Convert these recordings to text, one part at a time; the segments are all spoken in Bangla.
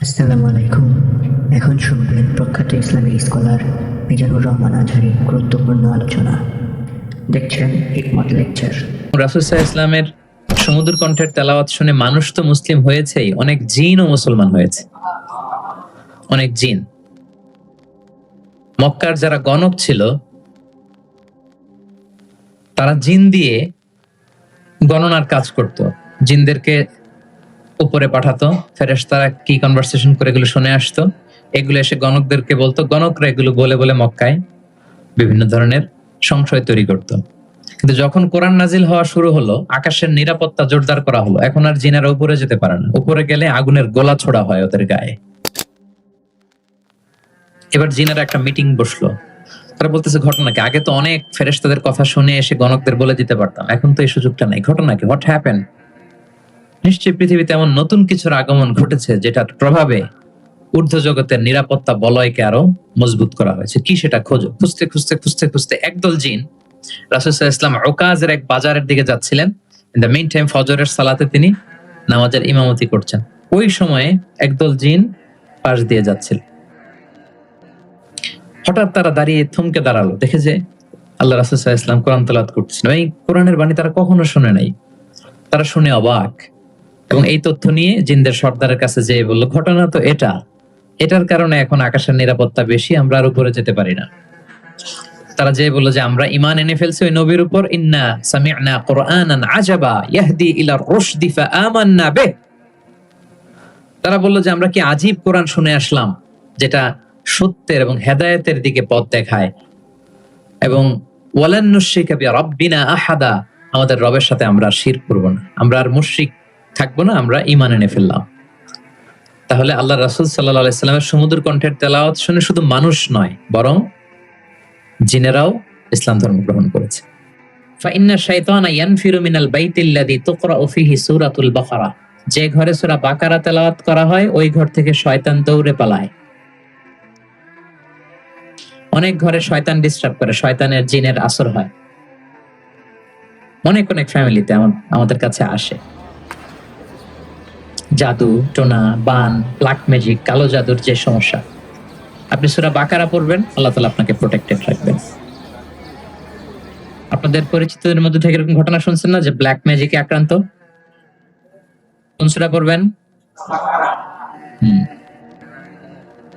আসসালামু আলাইকুম। এখন শুনবেন প্রখ্যাত ইসলামিক স্কলার মিজানুর রহমান আজহারীর গুরুত্বপূর্ণ আলোচনা। দেখছেন হিকমত লেকচার। রাসূল সাল্লাল্লাহু আলাইহি ওয়াসাল্লামের সমুদ্র কণ্ঠের তেলাওয়াত শুনে মানুষ তো মুসলিম হয়েছেই, অনেক জিনও মুসলমান হয়েছে। অনেক জিন, মক্কার যারা গণক ছিল তারা জিন দিয়ে গণনার কাজ করত। জিনদেরকে উপরে পাঠাতো, ফেরেশতারা কি কনভারসেশন করে এগুলো শুনে আসতো, এগুলো এসে গণকদেরকে বলতো, গণকরা এগুলো বলে বলে মক্কায় বিভিন্ন ধরনের সংশয় তৈরি করত। কিন্তু যখন কোরআন নাজিল হওয়া শুরু হলো, আকাশের নিরাপত্তা জোরদার করা হলো, এখন আর জিনেরা উপরে যেতে পারে না। উপরে গেলে আগুনের গোলা ছোড়া হয় ওদের গায়ে। এবার জিনেরা একটা মিটিং বসলো, তারা বলতেছে ঘটনা কি? আগে তো অনেক ফেরেশতাদের কথা শুনে এসে গণকদের বলে দিতে পারতাম, এখন তো এই সুযোগটা নাই। ঘটনা কি? What happen? নিশ্চয়ই পৃথিবীতে এমন নতুন কিছুর আগমন ঘটেছে যেটার প্রভাবে ঊর্ধ্ব জগতের নিরাপত্তা বলয়কে আরো মজবুত করা হয়েছে। কি সেটা খোঁজো। খুঁজতে খুঁজতে খুঁজতে খুঁজতে একদল জিন রাসূল সাল্লাল্লাহু আলাইহি ওয়াসাল্লাম উকাজের এক বাজারের দিকে যাচ্ছিলেন। ইন দ্য মেইন টাইম ফজরের সালাতে তিনি নামাজের ইমামতি করছেন। ওই সময়ে একদল জিন পাশ দিয়ে যাচ্ছিল। হঠাৎ তারা দাঁড়িয়ে থমকে দাঁড়ালো, দেখে যে আল্লাহ রাসূল সাল্লাল্লাহু আলাইহি ওয়াসাল্লাম কোরআন তেলাওয়াত করতেছেন। এই কোরআনের বাণী তারা কখনো শুনে নাই। তারা শুনে অবাক, এবং এই তথ্য নিয়ে জিনদের সর্দারের কাছে যেয়ে বলল, ঘটনা তো এটার কারণে এখন আকাশের নিরাপত্তা বেশি, আমরা আর উপরে যেতে পারি না। তারা যেয়ে বলল যে আমরা ঈমান এনে ফেলছি ওই নবীর উপর। ইন্না সামি'না কুরআনান আজাবা ইয়াহদি ইলা রুশদি ফাআমান্না বিহ। তারা বলল যে আমরা কি আজীব কোরআন শুনে আসলাম, যেটা সত্যের এবং হেদায়েতের দিকে পথ দেখায়, এবং ওয়ালান নুশরিকা বিরাব্বিনা আহাদা, আমাদের রবের সাথে আমরা আর শিরক করব না, আমরা আর মুশরিক থাকবো না, আমরা ঈমান এনে ফেললাম। তাহলে আল্লাহ রাসূল সাল্লাল্লাহু আলাইহি ওয়াসাল্লামের সমুদ্র কণ্ঠের তেলাওয়াত শুনে শুধু মানুষ নয়, বরং জিনেরাও ইসলাম ধর্ম গ্রহণ করেছে। ফাইন্না শাইতানা ইয়ানফিরু মিনাল বাইতিল্লাযী তুকরাউ ফীহি সূরাতুল বাকারা। যে ঘরে সূরা বাকারা তেলাওয়াত করা হয় ওই ঘর থেকে শয়তান দৌড়ে পালায়। অনেক ঘরে শয়তান ডিস্টার্ব করে, শয়তানের জিনের আসর হয়। অনেক অনেক ফ্যামিলিতে আমাদের কাছে আসে জাদু টোনা, বান, ব্ল্যাক ম্যাজিক, কালো জাদুর যে সমস্যা। আপনি সূরা বাকারা পড়বেন, আল্লাহ তাআলা আপনাকে প্রোটেক্টেড রাখবেন। আপনাদের পরিচিতদের মধ্যে থেকে এরকম ঘটনা শুনছেন না যে ব্ল্যাক ম্যাজিকে আক্রান্ত? কোন সূরা পড়বেন?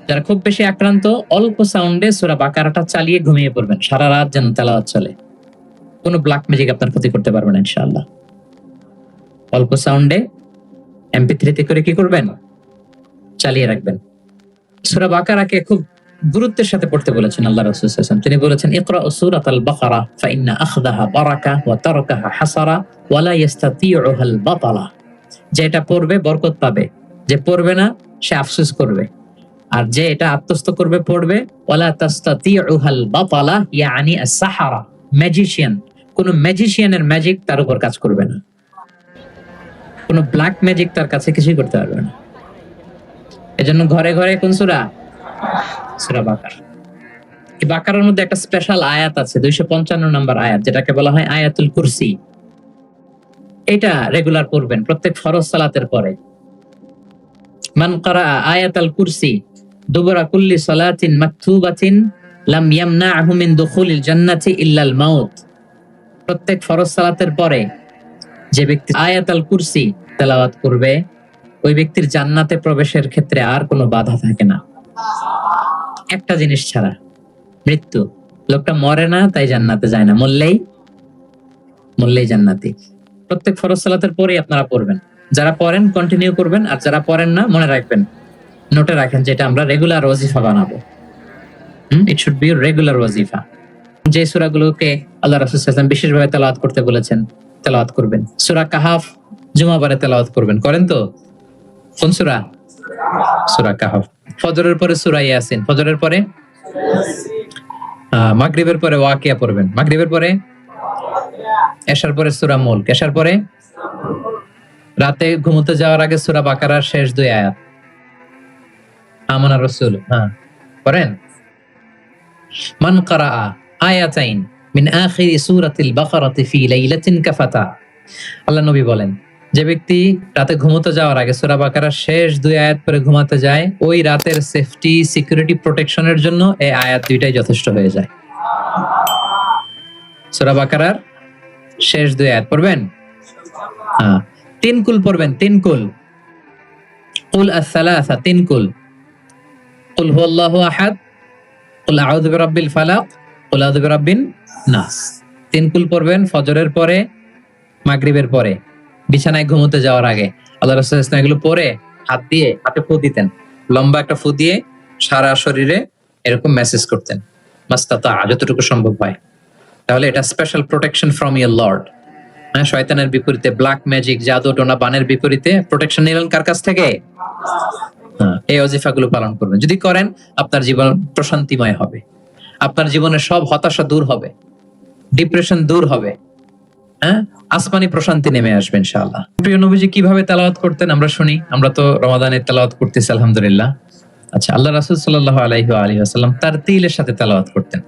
যারা খুব বেশি আক্রান্ত, অল্প সাউন্ডে সূরা বাকারাটা চালিয়ে ঘুমিয়ে পড়বেন, সারা রাত যেন তেলাওয়াত চলে। কোনো ব্ল্যাক ম্যাজিক আপনার ক্ষতি করতে পারবে না ইনশাআল্লাহ। অল্প সাউন্ডে MP3 তে করে কি করবেন? চালিয়ে রাখবেন। সূরা বাকারাকে খুব গুরুত্বের সাথে পড়তে বলেছেন আল্লাহ রাসূল সাল্লাল্লাহু আলাইহি ওয়াসাল্লাম। তিনি বলেছেন, ইকরা সূরাতাল বাকারা ফাইন্না আখযাহা বারাকা ওয়া তারাকাহা হাসারা ওয়া লা ইস্তাতিউহাল বাতালা। যে এটা পড়বে বরকত পাবে, যে পড়বে না সে আফসোস করবে। আর যে এটা আত্মস্থ করবে পড়বে, ওয়ালা তাস্তাতিউহাল বাতালা ইয়ানি আস-সাহারা, ম্যাজিশিয়ান। কোন ম্যাজিশিয়ানের ম্যাজিক তার উপর কাজ করবে না, কোন ব্ল্যাক ম্যাজিক তার কাছে কিছুই করতে পারবে না। এজন্য ঘরে ঘরে কোন সূরা? সূরা বাকারা। এই বাকারার মধ্যে একটা স্পেশাল আয়াত আছে, 255 নম্বর আয়াত, যেটাকে বলা হয় আয়াতুল কুরসি। এটা রেগুলার পড়বেন প্রত্যেক ফরজ সালাতের পরে। মান ক্বারা আয়াতুল কুরসি দুবরা কুল্লি সালাতিন মাকতুবাতিন লাম ইয়ামনাহু মিন দুখুলিল জান্নাতি ইল্লাল মাউত। প্রত্যেক ফরজ সালাতের পরে যে ব্যক্তি আয়াতুল কুরসি তেলাওয়াত করবে, ওই ব্যক্তির জান্নাতে প্রবেশের ক্ষেত্রে আর কোনো বাধা থাকে না, একটা জিনিস ছাড়া, মৃত্যু। লোকটা মরে না তাই জান্নাতে যায় না, মরলেই জান্নাতি। প্রত্যেক ফরজ সালাতের পরেই আপনারা পড়বেন। যারা পড়েন কন্টিনিউ করবেন, আর যারা পড়েন না মনে রাখবেন, নোটে রাখেন, যেটা আমরা রেগুলার ওয়াজিফা বানাবো। ইট শুড বি রেগুলার ওয়াজিফা। যে সূরাগুলোকে আল্লাহ রাসূল সাল্লাল্লাহু আলাইহি ওয়াসাল্লাম বিশেষভাবে তেলাওয়াত করতে বলেছেন, তেলাওয়াত করবেন। সূরা কাহাফ জুমাবারে তেলাওয়াত করবেন, করেন তো? কোন সূরা? সূরা কাহাফ। ফজরের পরে সূরা ইয়াসিন, ফজরের পরে মাগরিবের পরে ওয়াকিয়া পড়বেন, মাগরিবের পরে এশার পরে সূরা মুলক, এশার পরে রাতে ঘুমোতে যাওয়ার আগে সূরা বাকারার শেষ 2 আয়াত আমানার রাসূল পড়েন। মান ক্বারা আয়াতাইন মিন আখিরি সূরাতিল বাকারাতি ফি লাইলাতিন কাফাতা। আল্লাহ নবী বলেন, যে ব্যক্তি রাতে ঘুমোতে যাওয়ার আগে সূরা বাকারার শেষ 2 আয়াত পরে ঘুমাতে যায়, ওই রাতের সেফটি সিকিউরিটি প্রোটেকশনের জন্য এই আয়াত 2টাই যথেষ্ট হয়ে যায়। সূরা বাকারার শেষ 2 আয়াত পড়বেন, 3 কুল পড়বেন, 3 কুল, কুল আস-সালাসা, 3 কুল, কুল হুয়াল্লাহু আহাদ, কুল আউযু বিরাব্বিল ফালাক, কুল আউযু বিরাব্বিন নাস। 3 কুল পড়বেন ফজরের পরে, মাগরিবের পরে, বিছানায় ঘুমোতে যাওয়ার আগে। আল্লাহ রাসূল সাল্লাল্লাহু আলাইহি ওয়াসাল্লাম এগুলো পরে হাতে ফু দিতেন, লম্বা একটা ফু দিয়ে সারা শরীরে এরকম মেসেজ করতেন, মাস্তাতা, যতটুকু সম্ভব হয়। তাহলে এটা special protection from your Lord. শয়তানের বিপরীতে, ব্ল্যাক ম্যাজিক, জাদু টোনা বানের বিপরীতে প্রোটেকশন নিলেন কার কাছ থেকে? এই ওজিফাগুলো পালন করবেন। যদি করেন আপনার জীবন প্রশান্তিময় হবে, আপনার জীবনের সব হতাশা দূর হবে, ডিপ্রেশন দূর হবে, আসমানি প্রশান্তি নেমে আসবে ইনশাআল্লাহ। প্রিয় নবীজি কিভাবে তেলাওয়াত করতেন আমরা শুনি। আমরা তো রমাদানে তেলাওয়াত করতেছি আলহামদুলিল্লাহ। আচ্ছা, আল্লাহ রাসূল সাল্লাল্লাহু আলাইহি ওয়া আলিহি ওয়াসাল্লাম তারতিলের সাথে তেলাওয়াত করতেন।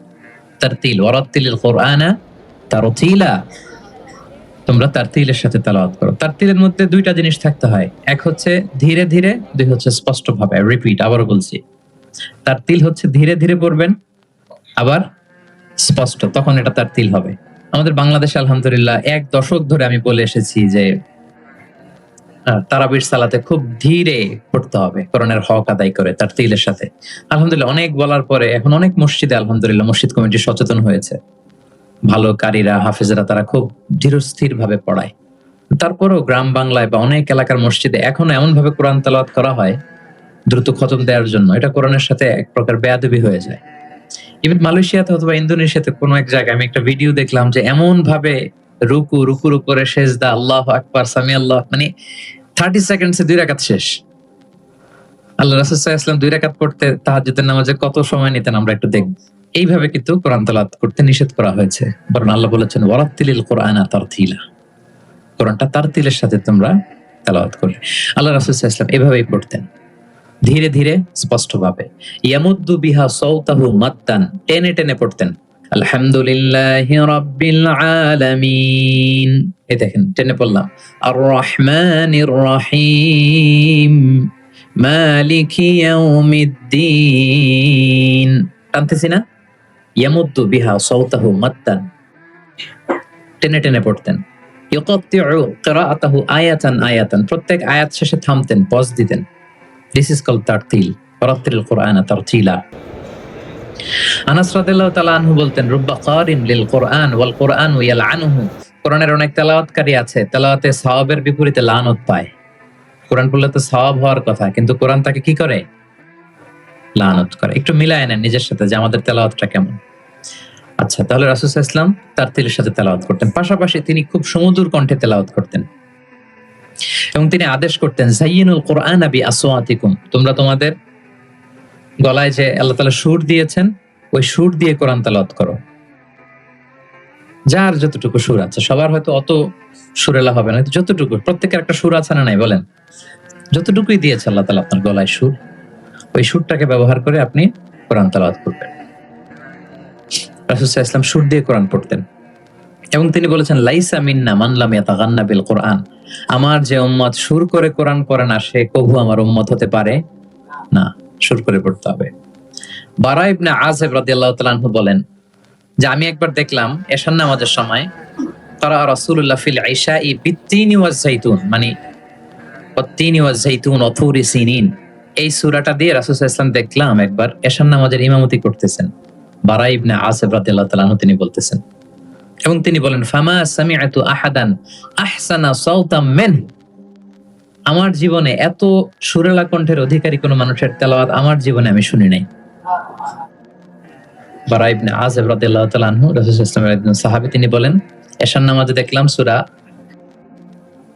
তারতিল, ওয়ারাত্তিলিল কুরআনা তারতিলা, তোমরা তারতিলের সাথে তেলাওয়াত করো। তারতিলের মধ্যে 2টা জিনিস থাকতে হয়, এক হচ্ছে ধীরে ধীরে, 2 হচ্ছে স্পষ্টভাবে। রিপিট, আবারও বলছি, তারতিল হচ্ছে ধীরে ধীরে পড়বেন, আবার স্পষ্ট, তখন এটা তারতিল হবে। আমাদের বাংলাদেশে আলহামদুলিল্লাহ 1 দশক ধরে আমি বলে এসেছি যে তারাবির সালাতে খুব ধীরে পড়তে হবে, কোরআনের হক আদায় করে তারতিলের সাথে। আলহামদুলিল্লাহ অনেক বলার পরে এখন অনেক মসজিদে আলহামদুলিল্লাহ মসজিদ কমিটি সচেতন হয়েছে, ভালো কারীরা, হাফেজরা, তারা খুব ধীরস্থির ভাবে পড়ায়। তারপরেও গ্রাম বাংলায় বা অনেক এলাকার মসজিদে এখনো এমন ভাবে কোরআন তেলাওয়াত করা হয় দ্রুত খতম দেওয়ার জন্য, এটা কোরআনের সাথে এক প্রকার বেয়াদবি হয়ে যায়। ইভেন মালয়েশিয়াতে অথবা ইন্দোনেশিয়াতে কোনো এক জায়গায় আমি একটা ভিডিও দেখলাম যে এমন ভাবে রুকুর উপরে সেজদা, আল্লাহু আকবার, সামি আল্লাহ, মানে 30 সেকেন্ডসে 2 রাকাত শেষ। আল্লাহ রাসূল সাল্লাল্লাহু আলাইহি ওয়াসাল্লাম 2 রাকাত পড়তে তাহাজ্জুদের নামাজে কত সময় নিতেন আমরা একটু দেখব। এইভাবে কিন্তু কোরআন তেলাওয়াত করতে নিষেধ করা হয়েছে, বরং আল্লাহ বলেছেন ওয়ারাত্তিলিল কুরআনা তারতিলা, কোরআনটা তারতিলের সাথে তোমরা তেলাওয়াত করবে। আল্লাহ রাসূল সাল্লাল্লাহু আলাইহি ওয়াসাল্লাম এভাবেই পড়তেন, ধীরে ধীরে স্পষ্টভাবে। ইয়ামুদ্দু বিহা সাওতাহু মাদ্দান, টেনে টেনে পড়তেন। আলহামদুলিল্লাহি রাব্বিল আলামিন, এই দেখেন টেনে পড়লাম। আর রহমানির রহিম, মালিকি ইয়াউমিদ্দিন, টানতেছি না? ইয়ামুদ্দু বিহা সাওতাহু মাদ্দান, টেনে টেনে পড়তেন। ইউকাত্তিউ কিরাআতাহু আয়াতান আয়াতান, প্রত্যেক আয়াত শেষে থামতেন, পজ দিতেন। This is called tartil, ওয়ারাত্তিলিল কুরআনা তারতিলা। আনাস রাদিয়াল্লাহু তাআলা আনহু বলতেন, রুব্বা কারিন লিল কুরআন ওয়াল কুরআনু ইয়ালআনুহু, কোরআনের অনেক তেলাওয়াতকারী আছে, তেলাওয়াতে সওয়াবের বিপরীতে লানত পায়। কোরআন পড়লে তো সওয়াব হওয়ার কথা, কিন্তু কোরআন তাকে কি করে? লানত করে। একটু মিলায় নেন নিজের সাথে যে আমাদের তেলাওয়াতটা কেমন। আচ্ছা, তাহলে রাসূল সাল্লাল্লাহু আলাইহি ওয়াসাল্লাম তারতিলের সাথে তেলাওয়াত করতেন, পাশাপাশি তিনি খুব সুমধুর কণ্ঠে তেলাওয়াত করতেন এবং তিনি আদেশ করতেন, যায়িনুল কুরআনা বিআসওয়াতিকুম, তোমরা তোমাদের গলায় যে আল্লাহ তাআলা সুর দিয়েছেন ওই সুর দিয়ে কোরআন তেলাওয়াত করো। যার যতটুকু সুর আছে, সবার হয়তো অত সুরেলা হবে না, যতটুকু, প্রত্যেকের একটা সুর আছে না নাই বলেন? যতটুকুই দিয়েছে আল্লাহ তাআলা আপনার গলায় সুর, ওই সুরটাকে ব্যবহার করে আপনি কোরআন তেলাওয়াত করবেন। রাসূল সাল্লাল্লাহু আলাইহি ওয়াসাল্লাম সুর দিয়ে কোরআন পড়তেন এবং তিনি বলেছেন, লাইসা মিন্না মান লাম ইয়াতাগান্না বিল কুরআন, আমার যে উম্মত সুর করে কোরআন পড়ে না সে কবু আমার উম্মত হতে পারে না, সুর করে পড়তে হবে। বারা ইবনে আযিব রাদিয়াল্লাহু তাআলা আনহু বলেন যে আমি একবার দেখলাম এশার নামাজের সময় তারা রাসূলুল্লাহ ফিল ইশাই বিত্তিনি ওয়াজ যাইতুন, মানে ওয়াত্তিনি ওয়াজ যাইতুন ওয়া তুরি সিনিন, এই সূরাটা দিয়ে রাসূল সাল্লাল্লাহু আলাইহি ওয়াসাল্লাম দেখলাম একবার এশার নামাজের ইমামতি করতেছেন। বারা ইবনে আযিব রাদিয়াল্লাহু তাআলা আনহু তিনি বলতেছেন এবং তিনি বলেন, ফামা সামিআতু আহাদান আহসানা সাওতাম মিনহু, আমার জীবনে এত সুরেলা কণ্ঠের অধিকারী কোন মানুষের তেলাওয়াত আমার জীবনে আমি শুনি নাই। বারা ইবনে আযিব রাদিয়াল্লাহু তাআলা আনহু রাসূল সাল্লাল্লাহু আলাইহি ওয়াসাল্লামের একজন সাহাবী, তিনি বলেন এশার নামাজে দেখলাম সূরা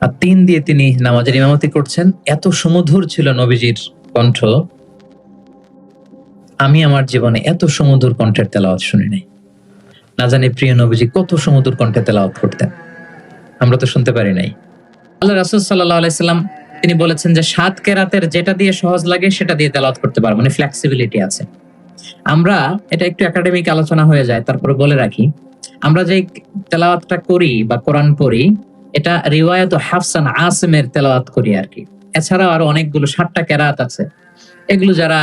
আত-তিন দিয়ে তিনি নামাজের ইমামতি করছেন, এত সুমধুর ছিল নবীজির কণ্ঠ, আমি আমার জীবনে এত সুমধুর কণ্ঠের তেলাওয়াত শুনি নাই। না জানি প্রিয় নবীজি কত সুমধুর কণ্ঠে তেলাওয়াত করতেন, আমরা তো শুনতে পারি নাই। আল্লাহ রাসূল সাল্লাল্লাহু আলাইহি সাল্লাম তিনি বলেছেন যে 7 কেরাতের যেটা দিয়ে সহজ লাগে সেটা দিয়ে তেলাওয়াত করতে পারবো, মানে ফ্লেক্সিবিলিটি আছে। আমরা এটা একটু একাডেমিক আলোচনা হয়ে যায়, তারপরে বলে রাখি, আমরা যে তেলাওয়াতটা করি বা কোরআন পড়ি এটা রিওয়ায়াত হাফসান আসিমের তেলাওয়াত করি আর কি। এছাড়াও আরো অনেকগুলো 60টা কেরাত আছে, এগুলো যারা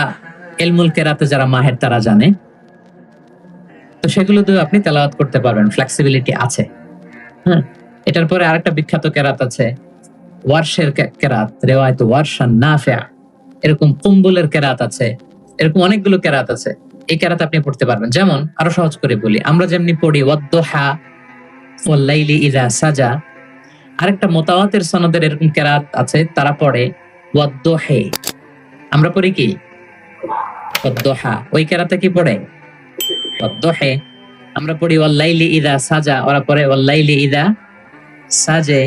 ইলমুল কেরাতে যারা মাহের তারা জানে, তো সেগুলো তো আপনি তেলাওয়াত করতে পারবেন, ফ্লেক্সিবিলিটি আছে। হ্যাঁ, এটার পরে আরেকটা বিখ্যাত কেরাত আছে ওয়ারশের কেরাত, রিওয়ায়াত ওয়ারশান নাফিআ, এরকম কুম্বুলের কেরাত আছে, এরকম অনেকগুলো কেরাত আছে। এই কেরাত আপনি পড়তে পারবেন। যেমন আরো সহজ করে বলি, আমরা যেমনি পড়ি ওয়াদ-দুহা ওয়াল লাইলি ইযা সাজা, আরেকটা মুতাওয়াতির সনদের এরকম কেরাত আছে, তারা পড়ে ওয়াদ-দুহি। আমরা পড়ি কি ওয়াদ-দুহা, ওই কেরাতে কি পড়ে ওয়াদ-দুহি। আমরা পড়ি ওয়াল লাইলি ইযা সাজা, ওরা পড়ে ওয়াল লাইলি ইযা সাজে।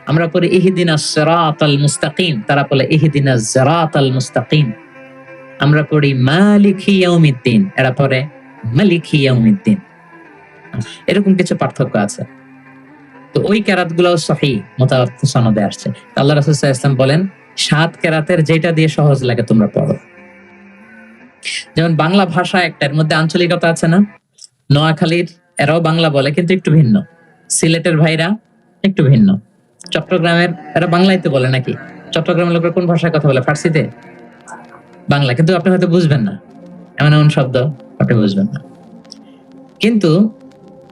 আমরা পড়ি ইহদিনাস সিরাতাল মুস্তাকিম, তারা বলে ইহদিনাজ সিরাতাল মুস্তাকিম। আমরা পড়ি মালিকি ইয়াউমিদ্দিন, এরা পড়ে মালিকি ইয়াউমিদ্দিন। এরকম কিছু পার্থক্য আছে। তো ওই কেরাতগুলোও সহিহ মুতাওয়াত্তির সনদে আসছে। আল্লাহ রাসূল সাল্লাল্লাহু আলাইহি ওয়াসাল্লাম বলেন 7 কেরাতের যেটা দিয়ে সহজ লাগে তোমরা পড়ো। যেমন বাংলা ভাষা একটা, এর মধ্যে আঞ্চলিকতা আছে না? নোয়াখালীর এরাও বাংলা বলে কিন্তু একটু ভিন্ন, সিলেটের ভাইরা একটু ভিন্ন, চট্টগ্রামের এরা বাংলায় তো বলে নাকি? চট্টগ্রামের লোকেরা কোন ভাষায় কথা বলে? ফার্সিতে, বাংলা, কিন্তু আপনি হয়তো বুঝবেন না, এমন এমন শব্দ আপনি বুঝবেন না, কিন্তু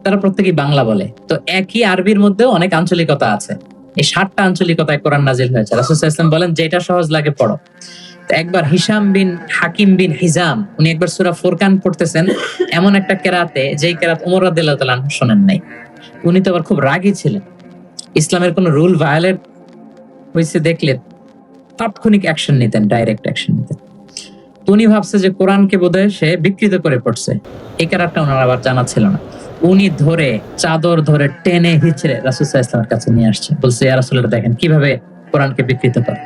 তারা প্রত্যেকেই বাংলা বলে। তো একই আরবির মধ্যেও অনেক আঞ্চলিকতা আছে। এই 7টা আঞ্চলিকতায় কোরআন নাজিল হয়েছে। রাসূল সাল্লাল্লাহু আলাইহি ওয়াসাল্লাম বলেন যেটা সহজ লাগে পড়ো। তো একবার হিশাম বিন হাকিম বিন হিজাম, উনি একবার সূরা ফুরকান পড়তেছেন এমন একটা কেরাতে, যেই কেরাত ওমর রাদিয়াল্লাহু তাআলা আনহু শোনেন নাই। উনি তো আবার খুব রাগী ছিলেন, ইসলামের কোন রুল ভায়োলেট হয়েছে দেখলে তাৎক্ষণিক অ্যাকশন নিতেন, ডাইরেক্ট অ্যাকশন নিতেন। তো উনি ভাবছে যে কোরআনকে বোধহয় সে বিকৃত করে পড়ছে, এই কেরাতটা ওনার আবার জানা ছিল না। উনি ধরে চাদর ধরে টেনে হিচড়ে রাসূল সাল্লাল্লাহু আলাইহি ওয়াসাল্লামের কাছে নিয়ে আসছে, বলছে ইয়া রাসূলুল্লাহ দেখেন কিভাবে কোরআনকে বিকৃত করে।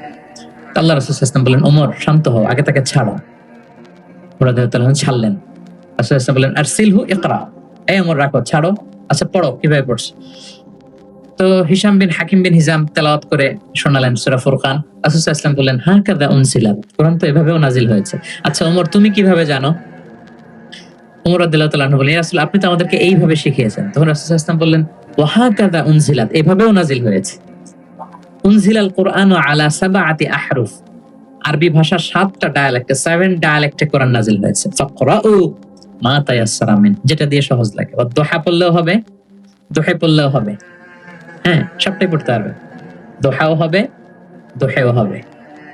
আল্লাহ রাসূল সাল্লাল্লাহু আলাইহি ওয়াসাল্লাম বলেন ওমর শান্ত হও, আগে তাকে ছাড়ো। ওরা ছাড়লেন। রাসূল সাল্লাল্লাহু আলাইহি ওয়াসাল্লাম বলেন আরসিলহু ইকরা, এই ওমর রাখো, ছাড়ো, আচ্ছা পড়ো কিভাবে পড়ছে। তো হিশাম বিন হাকিম বিন হিজাম তেলাওয়াত করে শোনালেন সূরা ফুরকান। রাসূল সাল্লাল্লাহু আলাইহি ওয়াসাল্লাম বললেন হাকাযা উনজিলাত, কোরআন তো এভাবেও নাজিল হয়েছে। আচ্ছা ওমর তুমি কিভাবে জানো? ওমর রাদিয়াল্লাহু তাআলা আনহু বলেন ইয়া রাসূল আপনি তো আমাদেরকে এইভাবে শিখিয়েছেন। তখন রাসূল সাল্লাল্লাহু আলাইহি ওয়াসাল্লাম বললেন ওয়া হাকাযা উনজিলাত, এভাবেও নাজিল হয়েছে। উনজিলাল কুরআনু আলা সাবআতি আহরুফ, আরবি ভাষা 7টা ডায়ালেক্টে, 7 ডায়ালেক্টে কোরআন নাজিল হয়েছে। ফাকরাউ মা তায়াসসারা মিন, যেটা দিয়ে সহজ লাগে। ওয়াদ-দুহা পড়লেও হবে, দুহা পড়লেও হবে, হ্যাঁ সবটাই পড়তে পারবে, দোহাও হবে দোহেও হবে।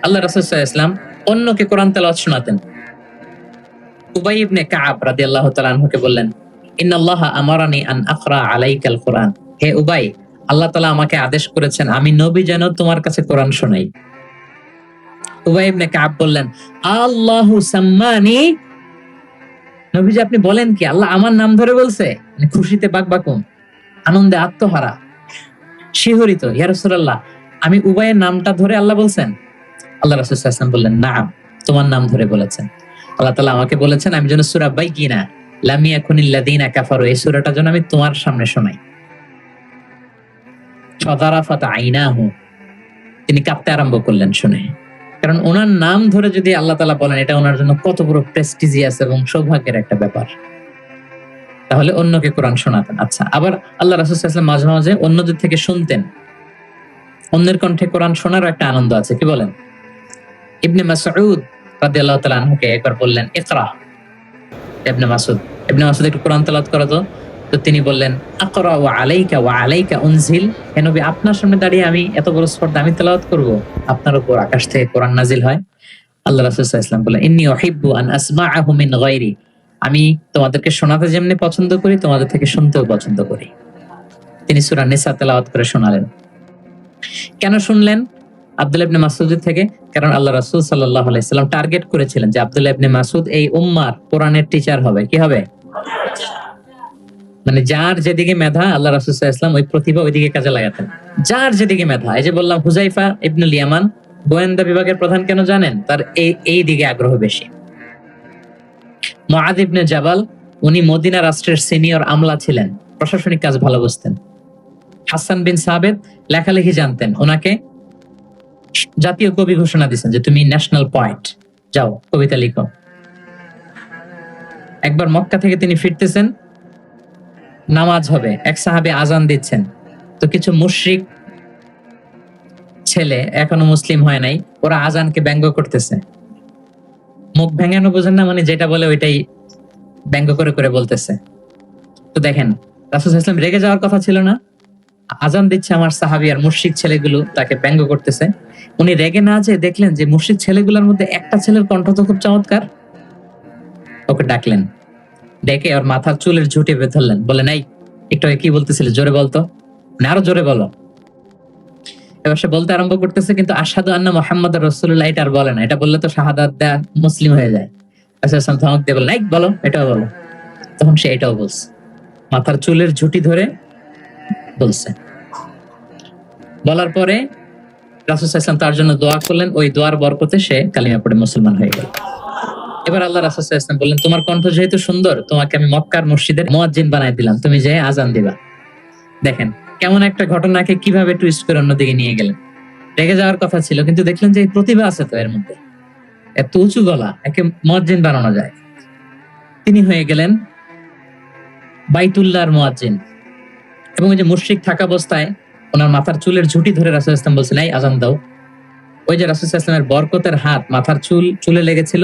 আল্লাহ রাসূল সাল্লাল্লাহু আলাইহি ওয়াসাল্লাম অন্যকে কোরআন তেলাওয়াত শোনাতেন। উবাই ইবনে কাব রাদিয়াল্লাহু তাআলা আনহুকে বললেন ইন্নাল্লাহা আমারানি আন আকরা আলাইকাল কুরআন, হে উবাই আল্লাহ তাআলা আমাকে আদেশ করেছেন আমি নবী যেন তোমার কাছে কোরআন শোনাই। উবাই ইবনে কাব বললেন আল্লাহু সাম্মানি, নবীজি আপনি বলেন কি আল্লাহ আমার নাম ধরে বলছে? মানে খুশিতে বাকবাকুম, আনন্দে আত্মহারা, শিহরিত, ইয়া রাসূলুল্লাহ আমি উবাইয়ের নামটা ধরে আল্লাহ বলছেন? আল্লাহ রাসূল সাল্লাল্লাহু আলাইহি ওয়াসাল্লাম বললেন নাম, তোমার নাম ধরে বলেছেন। আল্লাহ তাআলা আমাকে বলেছেন আমি যেন সূরা বাইয়িনা লাম ইয়াকুনিল লাযিনা কাফারু, এই সূরাটা যেন আমি তোমার সামনে শোনাই। ফাযারাফাত আইনাহু, তিনি কাঁপতে আরম্ভ করলেন শুনে, কারণ ওনার নাম ধরে যদি আল্লাহ তাআলা বলেন এটা ওনার জন্য কত বড় প্রেস্টিজিয়াস এবং সৌভাগ্যের একটা ব্যাপার। তাহলে অন্যকে কোরআন শোনাতেন। আচ্ছা, আবার আল্লাহ রাসূল সাল্লাল্লাহু আলাইহি ওয়াসাল্লাম মাঝে মাঝে অন্যদের থেকে শুনতেন, অন্যের কণ্ঠে কোরআন শোনারও একটা আনন্দ আছে, কি বলেন? ইবনে মাসউদ রাদিয়াল্লাহু তাআলা আনহুকে একবার বললেন ইকরা, ইবনে মাসউদ একটু কোরআন তেলাওয়াত করো তো। তো তিনি বললেন আকরা ওয়া আলাইকা উনজিল, হে নবী আপনার সামনে দাঁড়িয়ে আমি এত বড় স্পর্ধা আমি তেলাওয়াত করব, আপনার উপর আকাশ থেকে কোরআন নাজিল হয়। আল্লাহ রাসূল সাল্লাল্লাহু আলাইহি ওয়াসাল্লাম বললেন ইন্নী উহিব্বু আন আসমাআহু মিন গায়রি, আমি তোমাদেরকে শোনাতে যেমনি পছন্দ করি তোমাদের থেকে শুনতেও পছন্দ করি। তিনি সূরা নিসা তেলাওয়াত করে শোনালেন। কেন শুনলেন? আব্দুল্লাহ ইবনে মাসউদের থেকে, কারণ আল্লাহ রাসূল সাল্লাল্লাহু আলাইহি ওয়াসাল্লাম টার্গেট করেছিলেন যে আব্দুল্লাহ ইবনে মাসউদ এই উম্মার কোরআনের টিচার হবে। কি হবে? মানে যার যেদিকে মেধা আল্লাহ রাসূল সাল্লাল্লাহু আলাইহি ওয়াসাল্লাম ওই প্রতিভা ওইদিকে কাজে লাগাতেন। যার যেদিকে মেধা, এই যে বললাম হুযায়ফা ইবনুল ইয়ামান গোয়েন্দা বিভাগের প্রধান, কেন জানেন? তার এই দিকে আগ্রহ বেশি। মুআয ইবনে জাবাল উনি মদিনা রাষ্ট্রের সিনিয়র আমলা ছিলেন, প্রশাসনিক কাজ ভালো বুঝতেন। হাসান বিন সাবিত লেখালেখি জানতেন, ওনাকে জাতীয় কবি ঘোষণা দিয়েছেন যে তুমি ন্যাশনাল পয়েট, যাও কবিতা লিখো। একবার মক্কা থেকে তিনি ফিরতেছেন, নামাজ হবে, এক সাহাবী আজান দিচ্ছেন, তো কিছু মুশরিক ছেলে এখনো মুসলিম হয় নাই, ওরা আজানকে ব্যঙ্গ করতেছে। মুখ ভেঙানো বোঝেন না, মানে যেটা বলে ওইটাই ব্যঙ্গ করে করে বলতেছে। তো দেখেন, রাসূল সাল্লাল্লাহু আলাইহি ওয়াসাল্লাম রেগে যাওয়ার কথা ছিল না, আজান দিচ্ছে আমার সাহাবী আর মুশরিক ছেলেগুলো তাকে ব্যঙ্গ করতেছে। উনি রেগে না যেয়ে দেখলেন যে মুশরিক ছেলেগুলোর মধ্যে একটা ছেলের কণ্ঠ তো খুব চমৎকার, ওকে ডাকলেন, ডেকে ওর মাথার চুলের ঝুঁটি বেঁধে ধরলেন, বলেন এই একটু আগে কি বলতেছিলে, জোরে বলতো, না আরো জোরে বলো। এবার সে বলতে আরম্ভ করতেছে, কিন্তু আশহাদু আন্না মুহাম্মাদুর রাসূলুল্লাহ এটা আর বলে না, এটা বললে তো শাহাদাত দেয়া মুসলিম হয়ে যায়। রাসূল সাল্লাল্লাহু আলাইহি ওয়াসাল্লাম ধমক দিয়ে বললেন, এই বলো, এটাও বলো। তখন সে এটাও বলছে, মাথার চুলের ঝুঁটি ধরে বলছে। বলার পরে রাসূল সাল্লাল্লাহু আলাইহি ওয়াসাল্লাম তার জন্য দোয়া করলেন, ওই দোয়ার বরকতে সে কালিমা পড়ে মুসলমান হয়ে গেল। এবার আল্লাহ রাসূল সাল্লাল্লাহু আলাইহি ওয়াসাল্লাম বললেন, তোমার কণ্ঠ যেহেতু সুন্দর, তোমাকে আমি মক্কার মসজিদের মুয়াজ্জিন বানাই দিলাম, তুমি যে আজান দিবা। দেখেন কেমন একটা ঘটনাকে কিভাবে টুইস্ট করে অন্যদিকে নিয়ে গেলেন। রেগে যাওয়ার কথা ছিল, কিন্তু দেখলেন যে এই প্রতিভা আছে তো এর মধ্যে, এত উঁচু গলা, একে মুয়াজ্জিন বানানো যায়। তিনি হয়ে গেলেন বাইতুল্লাহর মুয়াজ্জিন। এবং ওই যে মুশরিক থাকা অবস্থায় ওনার মাথার চুলের ঝুঁটি ধরে রাসূল সাল্লাল্লাহু আলাইহি ওয়াসাল্লাম বলছেন, এই আজান দাও। ওই যে রাসূল সাল্লাল্লাহু আলাইহি ওয়াসাল্লামের বরকতের হাত মাথার চুলে লেগেছিল,